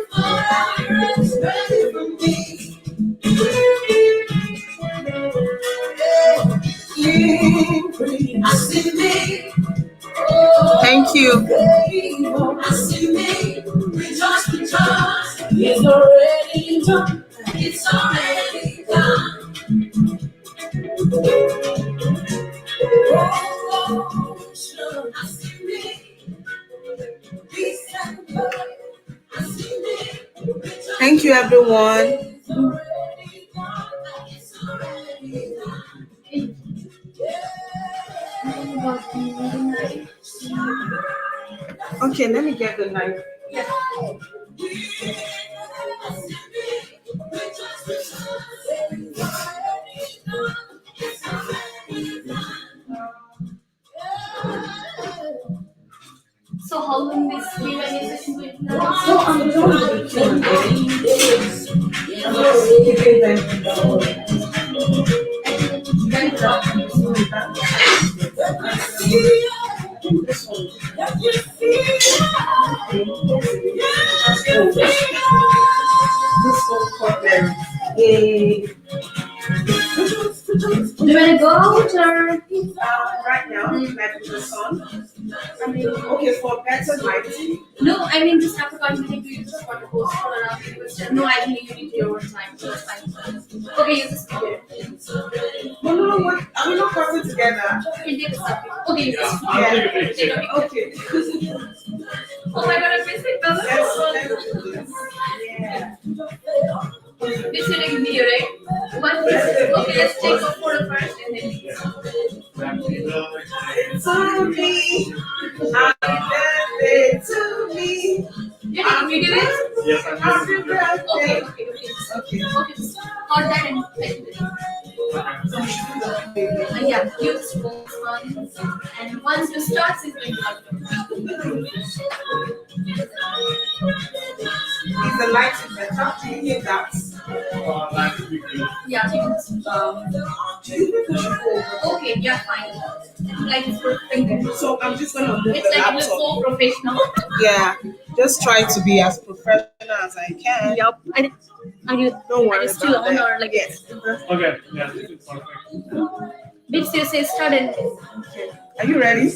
It's ready for me. I see me. Thank you. I see me. Rejoice, rejoice. It's already done. It's already done. I see me. December. I see me. Thank you, everyone. It's already done. It's already done. Okay, let me get the knife. So how long this session will Do you want to go out or? Right now, like the sun. I mean, okay, for better lighting. No, I mean just after continuing to use for the post for around. No, I think you need your own time. So it's fine. Okay, you just keep it. No, what? Are we not working together? You take the stuff. Okay, you just Yeah. Okay. Oh my god, I missed it. Yeah. This is a video, right? One piece. Okay, let's take a photo first and then To me, happy birthday to me. you take a video, right? Yes, Happy birthday. Okay. Hold that and yeah, use both ones. And once you start, it's going to Is the lighting better? Do you hear that? Life will be good. Yeah, you can. Okay, yeah, fine. Like it's perfect. So I'm just gonna move It's the like it looks laptop. so professional. Yeah, just try to be as professional as I can. Yup. Are you Don't are worry you still about on that. or like Yes. Okay, yeah, this is perfect. Bits you say started. Are you ready?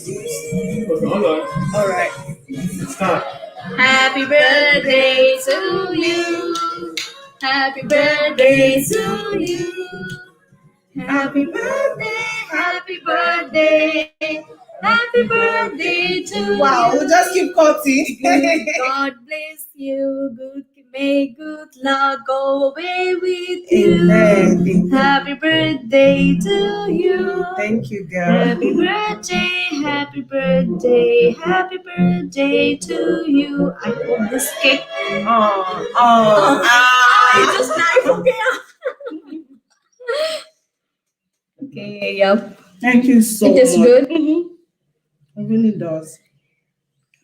Hold on. All right. Start. Happy birthday to you. Happy birthday to you. Happy birthday, happy birthday, happy birthday to Wow, you. we'll just keep cutting. God bless you. Good, may good luck go away with you. Amen. Happy birthday to you. Thank you, girl. Happy birthday, happy birthday, happy birthday to you. I hope this cake. I just knife, okay. Okay, yeah. Thank you so It much. tastes good. It really does.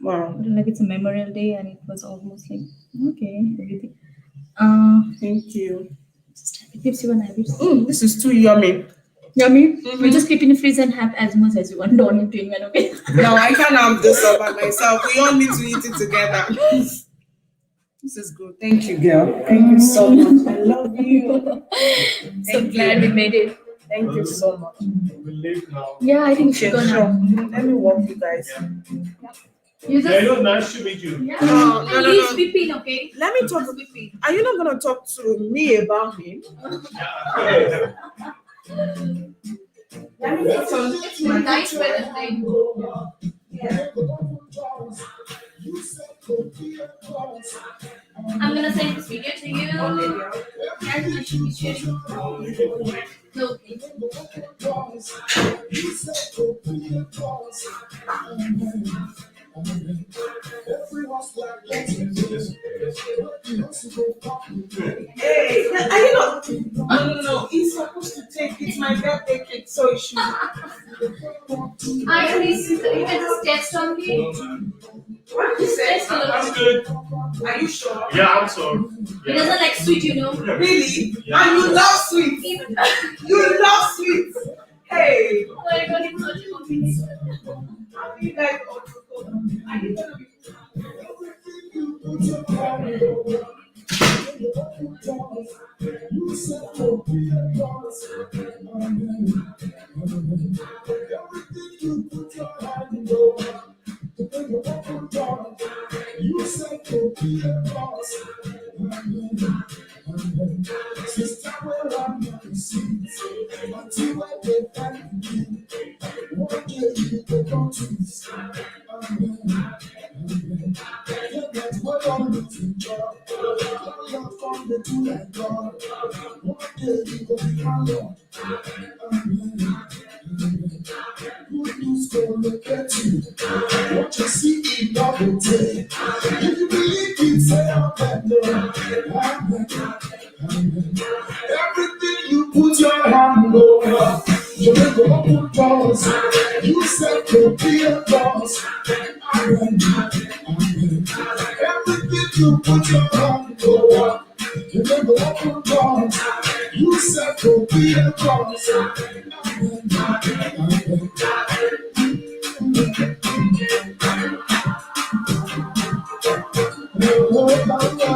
Wow. Like it's a memorial day and it was almost like okay, everything. Thank you. It gives you an idea. This is too yummy. Yummy. We just keep in the freezer and have as much as you want. Don't need to invent, okay? No, I can't have this all by myself. We all need to eat it together. This is good. Thank you, girl. Thank you so much. I love you. So Thank glad we made it. Thank you so much. We leave now. Yeah, I think we Okay, should go sure. now. Let me walk you guys. You Yeah, it was nice to meet you. Yeah. No, no, Please no. be pin, okay? Let me talk. Are you not gonna talk to me about him? Yeah. Let me talk to It's nice weather today. I'm gonna send this video to you. And I should be sharing. No, please. Hey, are you not? No. He's supposed to take. It's my birthday cake, so it should. Please, you can just test on me. What you say? Test a That's little. good. Are you sure? Yeah, I'm sorry. He doesn't like sweet, you know. Really? Yeah. And you love sweets. You love sweets. Hey. Oh my god, it's such a compliment. I feel like are you gonna be? Everything you put your hand over, you make a open doors. You said to be a boss. Everything you put your hand over, you make a open doors. You said to be a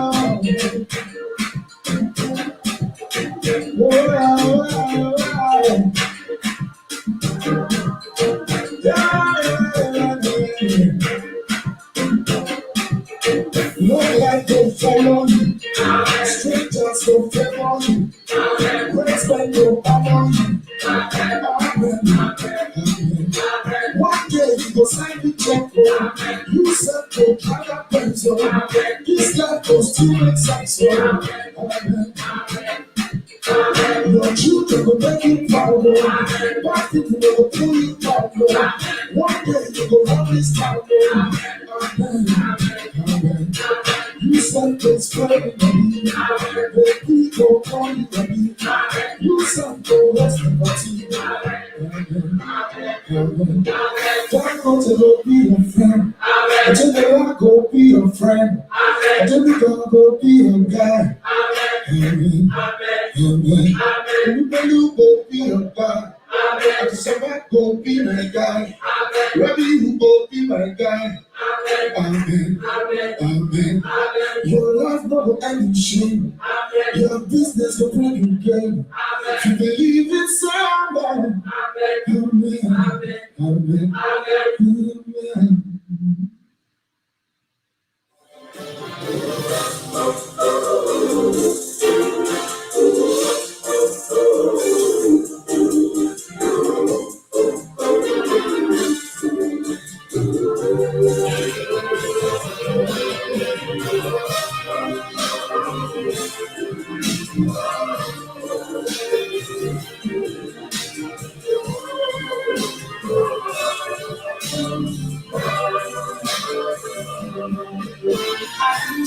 boss. No light don't follow you, strangers don't favor you. Respect your family. One day you go sign the check. You said to try pencil. This life goes too exciting. Your children will make you proud. Bad people will pull you down. One day you go run this town. You said it's very money. The people call you money. You said to rest the body. God go to go be your friend. I tell you God go be your friend. I tell you God go be your guy. Amen. Amen. You go be a guy. I just said, go be my guy. Rabbi, you go be my guy. Amen. Amen. Your life not will end in shame. Your business will bring you gain. If you believe in somebody. Amen. Amen. Amen.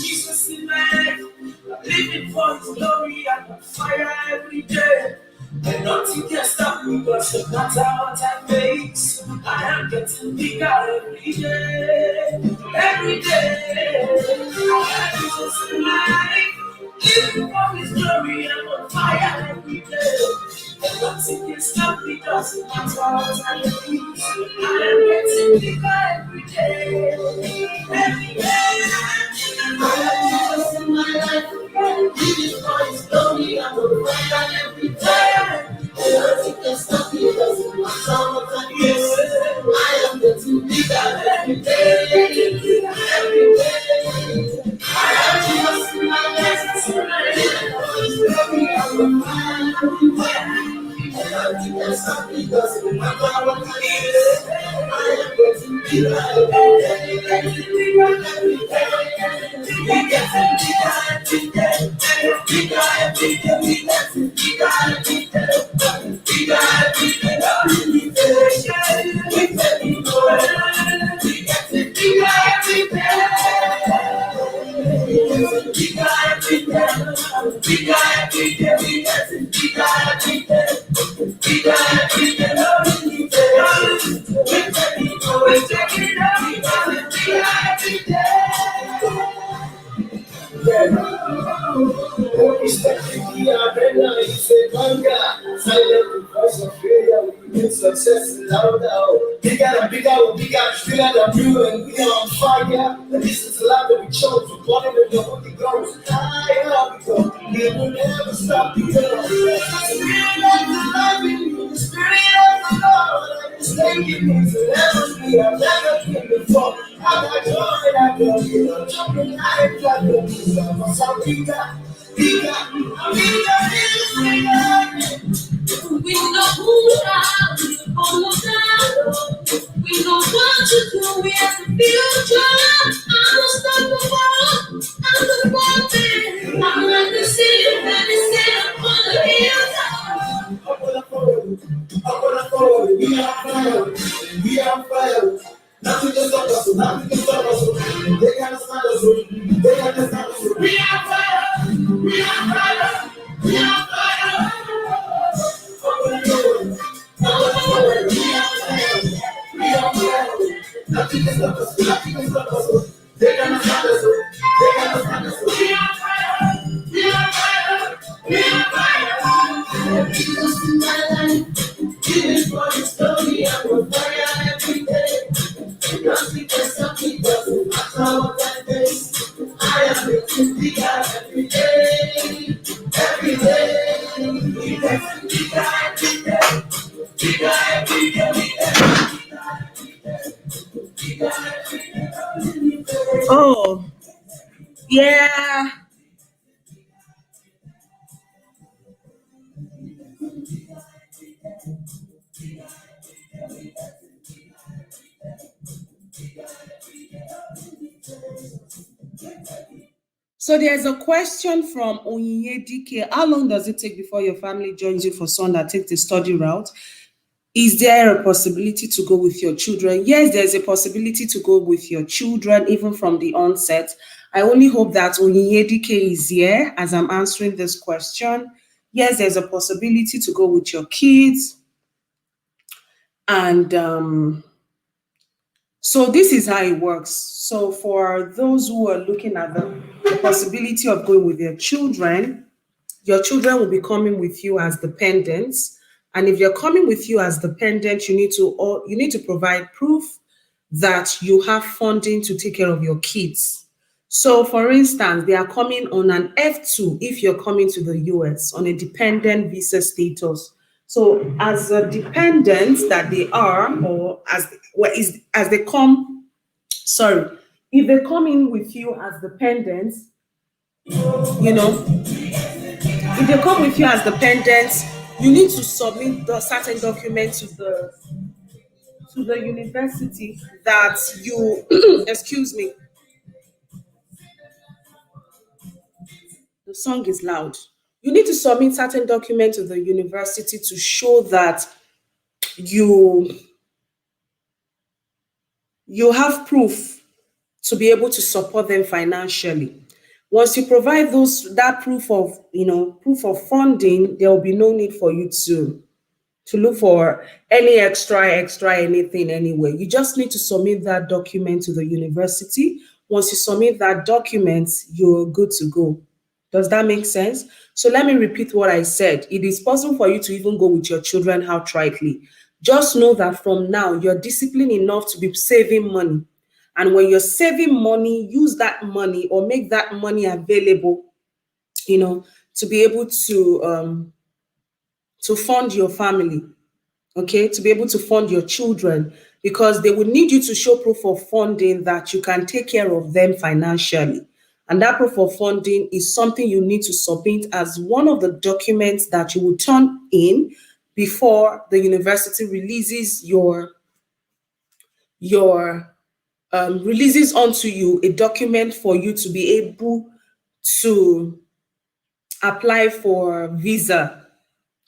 Jesus in my life, I'm living for His glory. I'm on fire every day, and nothing can stop me. Cause no matter what I face, I am getting bigger every day. Every day, I have Jesus in my life, living for His glory. I'm on fire every day, and nothing can stop me. Cause no matter what I face, I am getting bigger every day. Every day. I have Jesus in my life, living for His glory. I'm on fire every day. Nothing can stop me, doesn't matter what I face. I am getting bigger every day. Every day. I have Jesus in my life, living for His glory. I'm on fire every day. Nothing can stop me, doesn't matter what I face. I am getting bigger every day. Every day. We get every day. Bigger every day. We get bigger every day. We got every day. We get it more. We get it bigger every day. We got every day. We got every day. We get it bigger every day. We got every day. We get it more. We take it up. We got it bigger every day. Holy step in the arena, it's a manga. Silent voice of failure, we need success louder. Bigger, still at the blue, and we are on fire. And this is the life that we chose, we're born with the Holy Ghost. Higher we go, we will never stop because the Spirit of the life in you, the Spirit of the Lord is taking me to levels we have never been before. I got joy, I got you, jumping high, like the music of some bigger. We know who we are, we know what to do, we have the future. I'm unstoppable, I'm the one. I'm like the city that is set up on the hilltop. I'm gonna follow you, we are fire. Nothing can stop us, nothing can stop us. They can't stand us, they can't stand us. We are fire, we are fire, we are fire. We are fire. Nothing can stop us, nothing can stop us. They can't stand us, they can't stand us. We are fire, we are fire, we are fire. Jesus in my life, living for His story. I'm on fire every day. Nothing can stop me, doesn't matter what I face. I am getting bigger every day. Every day. We get bigger every day. Bigger every day. We get bigger every day. Oh, yeah. So there's a question from Onyinye DK. How long does it take before your family joins you for son that takes the study route? Is there a possibility to go with your children? Yes, there's a possibility to go with your children, even from the onset. I only hope that Onyinye DK is here as I'm answering this question. Yes, there's a possibility to go with your kids. And so this is how it works. So for those who are looking at the possibility of going with their children, your children will be coming with you as dependents. And if they're coming with you as dependents, you need to provide proof that you have funding to take care of your kids. So, for instance, they are coming on an F2 if you're coming to the US on a dependent visa status. So, as a dependent that they are, or as they come, sorry, if they come in with you as dependents, you know, if they come with you as dependents, you need to submit the certain documents to the university that you excuse me, the song is loud. You need to submit certain documents to the university to show that you you have proof to be able to support them financially. Once you provide that proof of funding, there will be no need for you to look for any extra anything anyway. You just need to submit that document to the university. Once you submit that document, you're good to go. Does that make sense? So let me repeat what I said. It is possible for you to even go with your children outrightly. Just know that from now, you're disciplined enough to be saving money. And when you're saving money, use that money or make that money available, to be able to fund your family, okay, to be able to fund your children, because they will need you to show proof of funding that you can take care of them financially. And that proof of funding is something you need to submit as one of the documents that you will turn in before the university releases releases onto you a document for you to be able to apply for visa.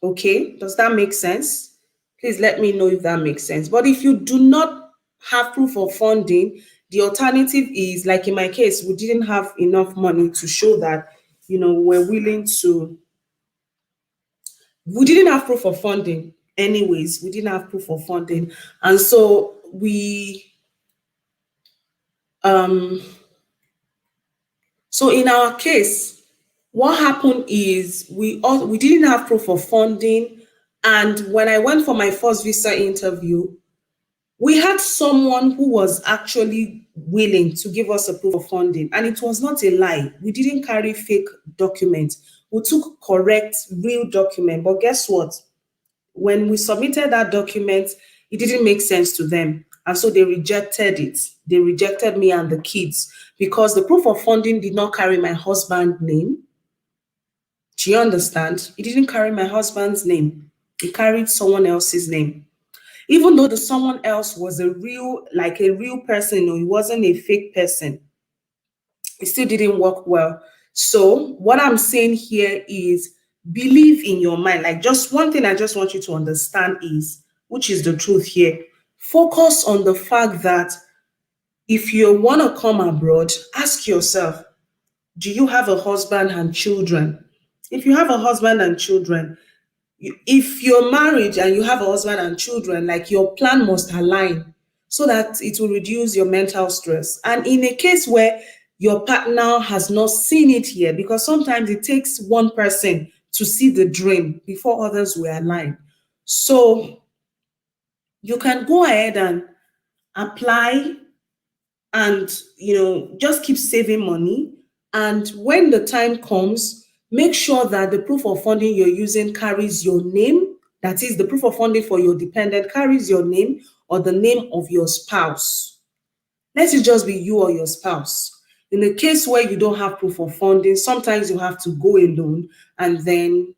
Okay, does that make sense? Please let me know if that makes sense. But if you do not have proof of funding, the alternative is, like in my case, we didn't have enough money to show that, we're willing to. We didn't have proof of funding anyways. We didn't have proof of funding. And so so in our case, what happened is we didn't have proof of funding. And when I went for my first visa interview, we had someone who was actually willing to give us a proof of funding. And it was not a lie. We didn't carry fake documents. We took correct, real document. But guess what? When we submitted that document, it didn't make sense to them. And so they rejected it. They rejected me and the kids because the proof of funding did not carry my husband's name. Do you understand? It didn't carry my husband's name. It carried someone else's name. Even though the someone else was a real person, he wasn't a fake person, it still didn't work well. So what I'm saying here is believe in your mind. Like, just one thing I just want you to understand is, which is the truth here, focus on the fact that if you want to come abroad, ask yourself, do you have a husband and children? If you have a husband and children, if you're married and you have a husband and children, like, your plan must align so that it will reduce your mental stress. And in a case where your partner has not seen it yet, because sometimes it takes one person to see the dream before others will align. So you can go ahead and apply and, just keep saving money. And when the time comes, make sure that the proof of funding you're using carries your name. That is, the proof of funding for your dependent carries your name or the name of your spouse. Let it just be you or your spouse. In the case where you don't have proof of funding, sometimes you have to go alone, and then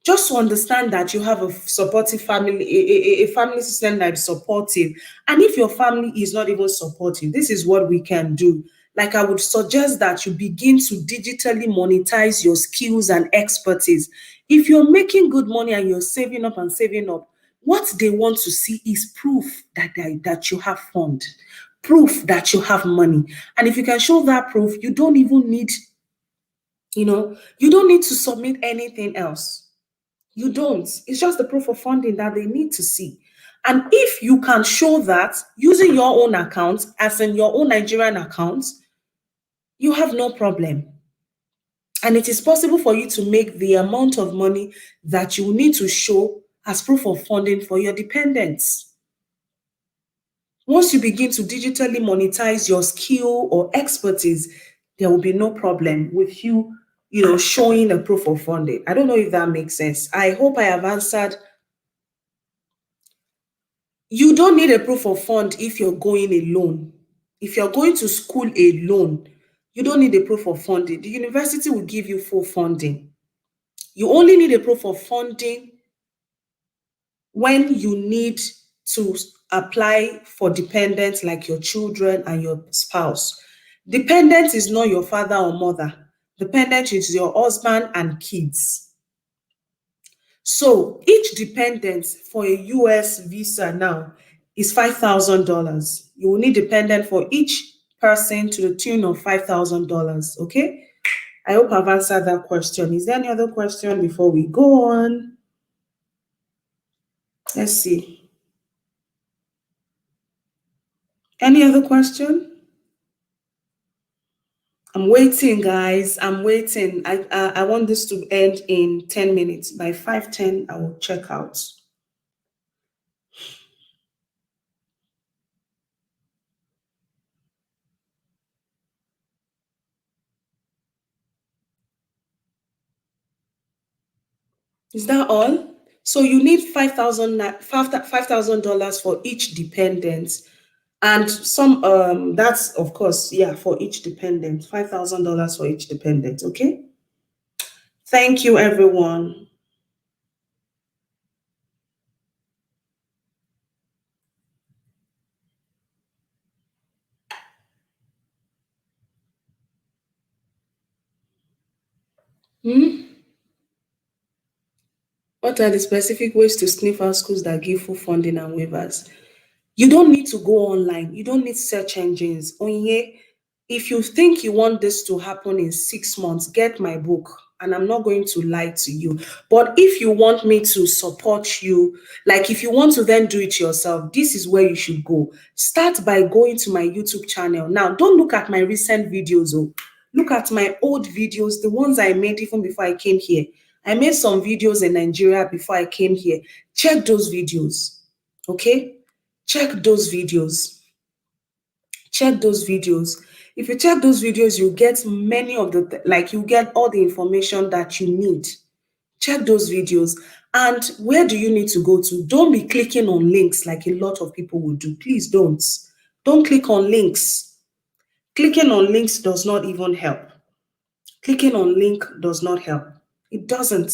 just to understand that you have a supportive family, a family system that is supportive. And if your family is not even supportive, this is what we can do. Like, I would suggest that you begin to digitally monetize your skills and expertise. If you're making good money and you're saving up and saving up, what they want to see is proof that you have fund, proof that you have money. And if you can show that proof, you don't even need, you don't need to submit anything else. You don't. It's just the proof of funding that they need to see. And if you can show that using your own account, as in your own Nigerian account, you have no problem. And it is possible for you to make the amount of money that you need to show as proof of funding for your dependents. Once you begin to digitally monetize your skill or expertise, there will be no problem with you, showing a proof of funding. I don't know if that makes sense. I hope I have answered. You don't need a proof of fund if you're going alone. If you're going to school alone, you don't need a proof of funding. The university will give you full funding. You only need a proof of funding when you need to apply for dependents like your children and your spouse. Dependent is not your father or mother. Dependent is your husband and kids. So each dependent for a US visa now is $5,000. You will need dependent for each person to the tune of $5,000. Okay? I hope I've answered that question. Is there any other question before we go on? Let's see. Any other question? I'm waiting, guys. I'm waiting. I want this to end in 10 minutes. By 5:10, I will check out. Is that all? So you need $5,000 for each dependent. And some that's of course, yeah, for each dependent, $5,000 for each dependent. Okay. Thank you, everyone. What are the specific ways to sniff out schools that give full funding and waivers? You don't need to go online. You don't need search engines. Onye, if you think you want this to happen in 6 months, get my book. And I'm not going to lie to you. But if you want me to support you, like if you want to then do it yourself, this is where you should go. Start by going to my YouTube channel. Now, don't look at my recent videos. Oh. Look at my old videos, the ones I made even before I came here. I made some videos in Nigeria before I came here. Check those videos, okay? Check those videos. Check those videos. If you check those videos, you get many of you get all the information that you need. Check those videos. And where do you need to go to? Don't be clicking on links like a lot of people will do. Please don't. Don't click on links. Clicking on links does not even help. Clicking on link does not help. It doesn't.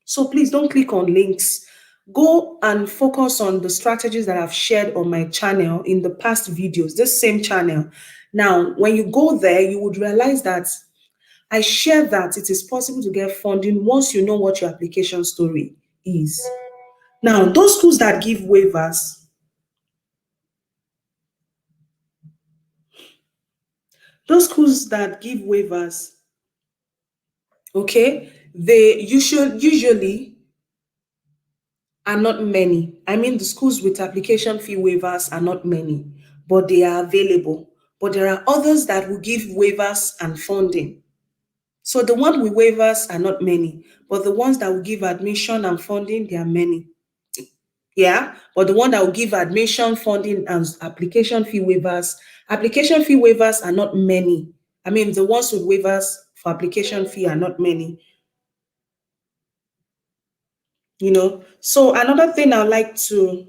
So please don't click on links. Go and focus on the strategies that I've shared on my channel in the past videos, this same channel. Now, when you go there, you would realize that I share that it is possible to get funding once you know what your application story is. Now, those schools that give waivers, okay, they usually are not many. I mean, the schools with application fee waivers are not many, but they are available. But there are others that will give waivers and funding. So the ones with waivers are not many, but the ones that will give admission and funding, there are many. Yeah, but the one that will give admission, funding, and application fee waivers are not many. I mean, the ones with waivers for application fee are not many. So another thing I'd like to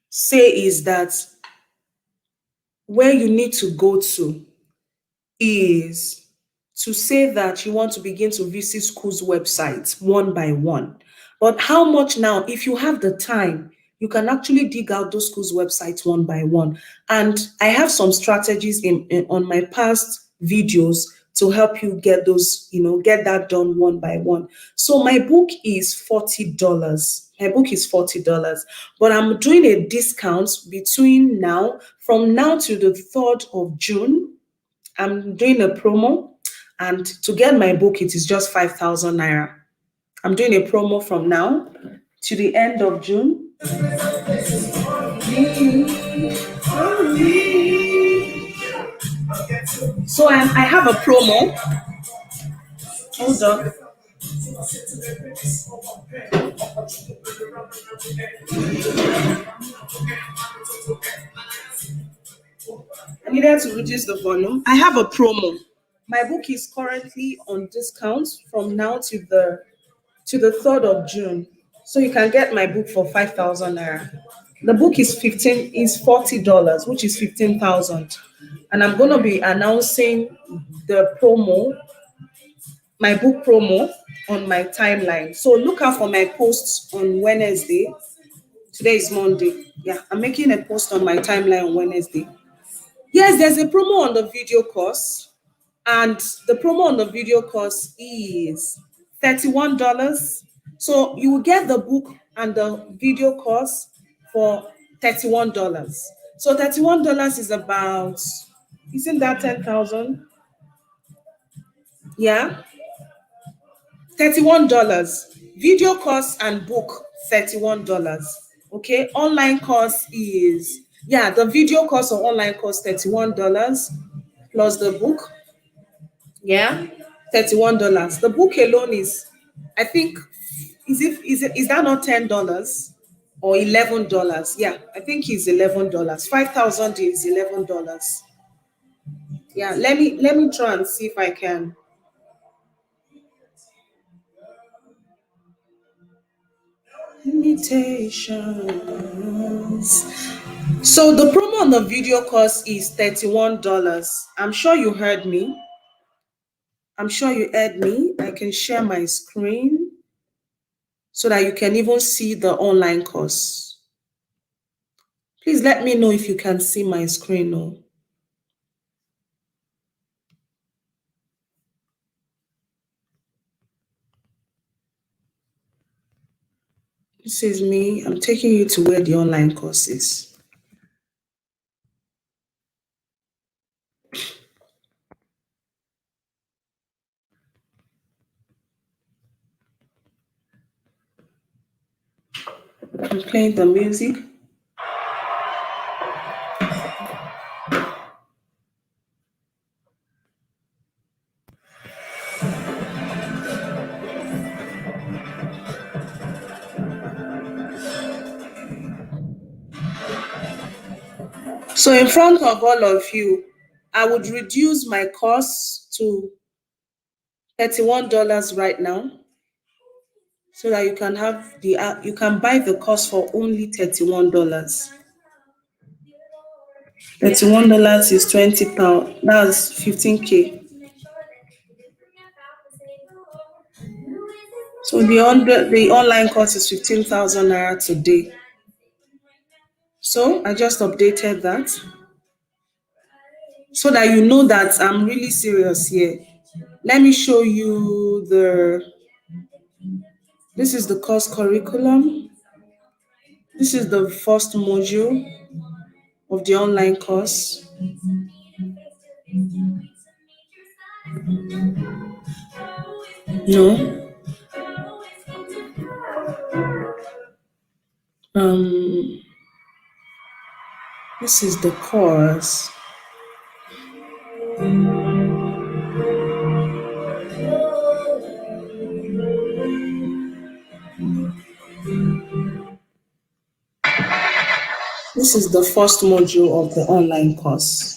say is that where you need to go to is to say that you want to begin to visit schools' websites one by one. But how much now? If you have the time, you can actually dig out those schools' websites one by one. And I have some strategies on my past videos to help you get those, get that done one by one. So my book is $40. My book is $40, but I'm doing a discount from now to the 3rd of June. I'm doing a promo, and to get my book, it is just 5,000 naira. I'm doing a promo from now to the end of June. So I have a promo. Hold on. I needed to reduce the volume. I have a promo. My book is currently on discount from now to the 3rd of June. So you can get my book for 5,000 naira. The book is $40, which is 15,000. And I'm gonna be announcing the promo, my book promo on my timeline. So look out for my posts on Wednesday. Today is Monday. Yeah, I'm making a post on my timeline on Wednesday. Yes, there's a promo on the video course, and the promo on the video course is $31. So you will get the book and the video course for $31. So $31 is about, isn't that 10,000? Yeah, $31. Video course and book, $31. Okay, online course is, yeah, the video course or online course, $31 plus the book. Yeah, $31. The book alone is, I think, is that not $10 or $11? Yeah, I think it's $11. 5,000 is $11. Yeah, let me try and see if I can. Limitations. So the promo on the video course is $31. I'm sure you heard me. I'm sure you heard me. I can share my screen so that you can even see the online course. Please let me know if you can see my screen. No. This is me. I'm taking you to where the online course is. I'm playing the music. So in front of all of you, I would reduce my cost to $31 right now, so that you can have you can buy the course for only $31. $31 is 20 pounds. That's 15K. So the online course is 15,000 naira today. So I just updated that so that you know that I'm really serious here. Let me show you this is the course curriculum. This is the first module of the online course. No. This is the course. This is the first module of the online course.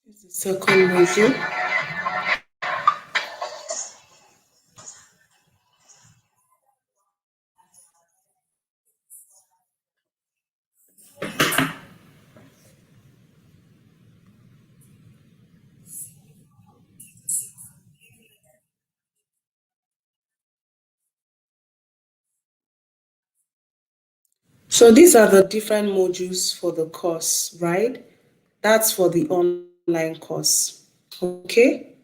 This is the second module. So these are the different modules for the course, right? That's for the online course. Okay.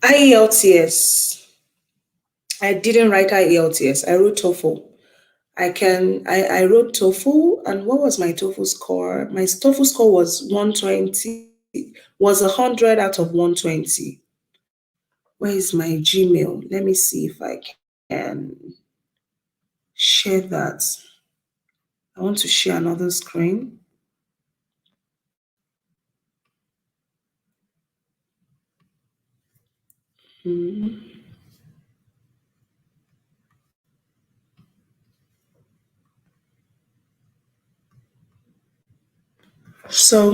IELTS. I didn't write IELTS. I wrote TOEFL. I wrote TOEFL, and what was my TOEFL score? My TOEFL score was 120, was 100 out of 120. Where is my Gmail? Let me see if I can share that. I want to share another screen. So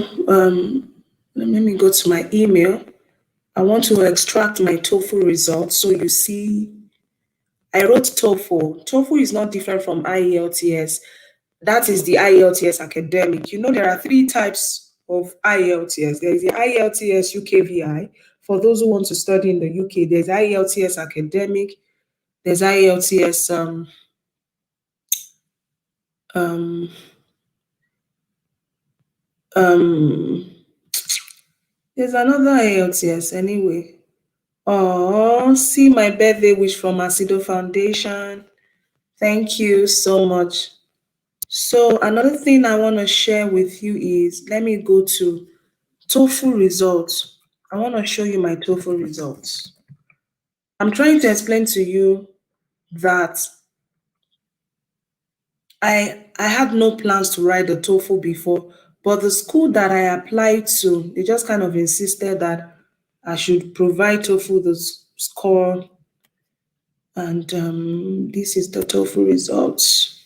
let me go to my email. I want to extract my TOEFL results. So you see, I wrote TOEFL. TOEFL is not different from IELTS. That is the IELTS academic. You know, there are 3 types of IELTS. There is the IELTS UKVI. For those who want to study in the UK, there's IELTS academic. There's IELTS there's another IELTS anyway. Oh, see my birthday wish from Asido Foundation. Thank you so much. So another thing I want to share with you is, let me go to TOEFL results. I want to show you my TOEFL results. I'm trying to explain to you that I had no plans to write the TOEFL before, but the school that I applied to, they just kind of insisted that I should provide TOEFL the score, and this is the TOEFL results.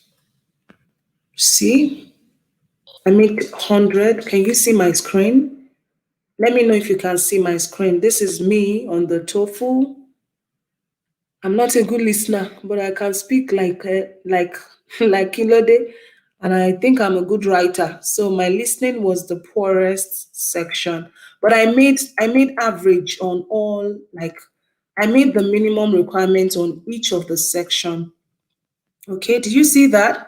See, I make 100. Can you see my screen? Let me know if you can see my screen. This is me on the TOEFL. I'm not a good listener, but I can speak like like Kilode, and I think I'm a good writer. So my listening was the poorest section, but I made average on all, like I made the minimum requirements on each of the section. Okay, did you see that?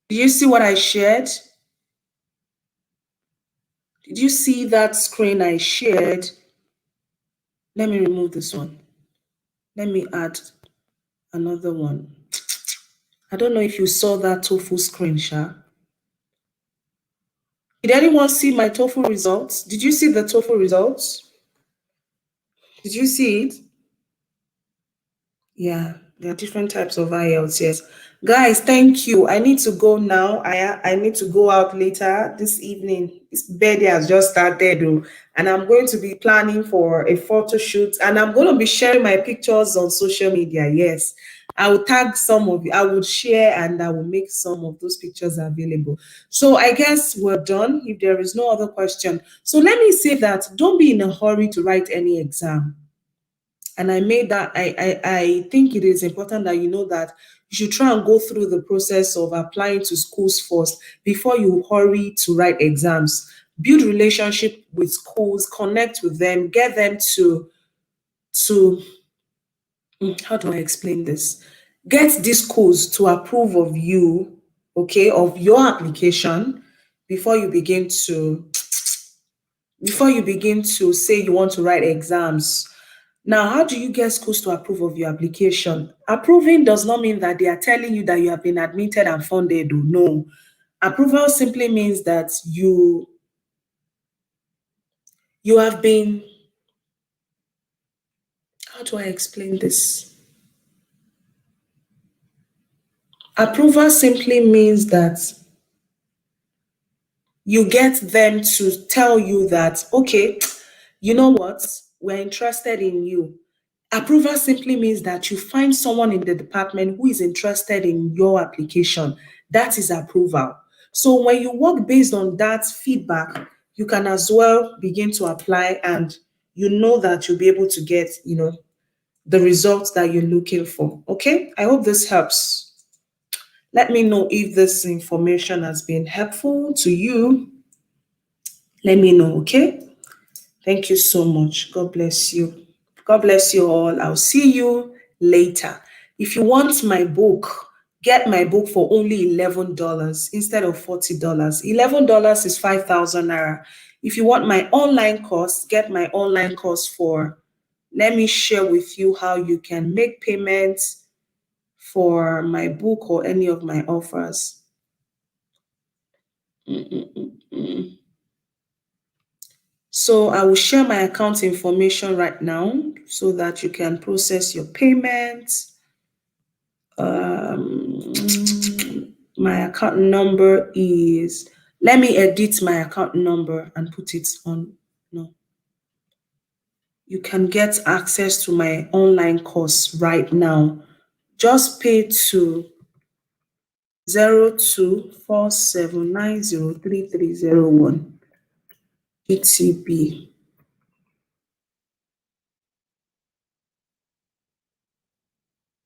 Did you see what I shared? Did you see that screen I shared? Let me remove this one. Let me add another one. I don't know if you saw that TOEFL screen, Sha. Did anyone see my TOEFL results? Did you see the TOEFL results? Did you see it? Yeah, there are different types of IELTS. Yes. Guys, thank you. I need to go now. I need to go out later this evening. This birthday has just started, though, and I'm going to be planning for a photo shoot, and I'm going to be sharing my pictures on social media. Yes, I will tag some of you. I will share, and I will make some of those pictures available. So I guess we're done. If there is no other question, so let me say that don't be in a hurry to write any exam. And I made that, I think it is important that you know that you should try and go through the process of applying to schools first before you hurry to write exams. Build relationship with schools, connect with them, get them to how do I explain this? Get these schools to approve of you, okay, of your application before you begin to say you want to write exams. Now, how do you get schools to approve of your application? Approving does not mean that they are telling you that you have been admitted and funded. No. Approval simply means that you have been, how do I explain this? Approval simply means that you get them to tell you that, okay, you know what, we're interested in you. Approval simply means that you find someone in the department who is interested in your application. That is approval. So when you work based on that feedback, you can as well begin to apply, and you know that you'll be able to get, the results that you're looking for. Okay? I hope this helps. Let me know if this information has been helpful to you. Let me know, okay? Thank you so much. God bless you. God bless you all. I'll see you later. If you want my book, get my book for only $11 instead of $40. $11 is 5,000 naira. If you want my online course, get my online course for, let me share with you how you can make payments for my book or any of my offers. So I will share my account information right now so that you can process your payments. My account number is, let me edit my account number and put it on. No. You can get access to my online course right now. Just pay to 0247903301 ETB.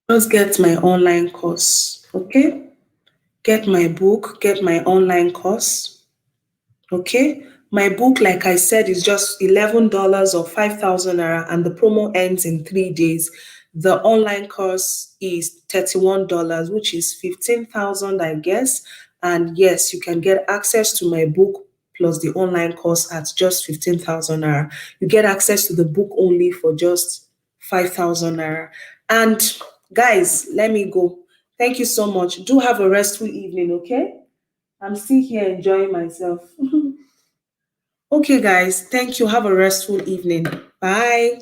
Just get my online course, okay? Get my book, get my online course, okay? My book, like I said, is just $11 or 5,000 naira, and the promo ends in 3 days. The online course is $31, which is 15,000, I guess. And yes, you can get access to my book plus the online course at just 15,000 naira. You get access to the book only for just 5,000 naira. And guys, let me go. Thank you so much. Do have a restful evening, okay? I'm still here enjoying myself. Okay, guys, thank you. Have a restful evening. Bye.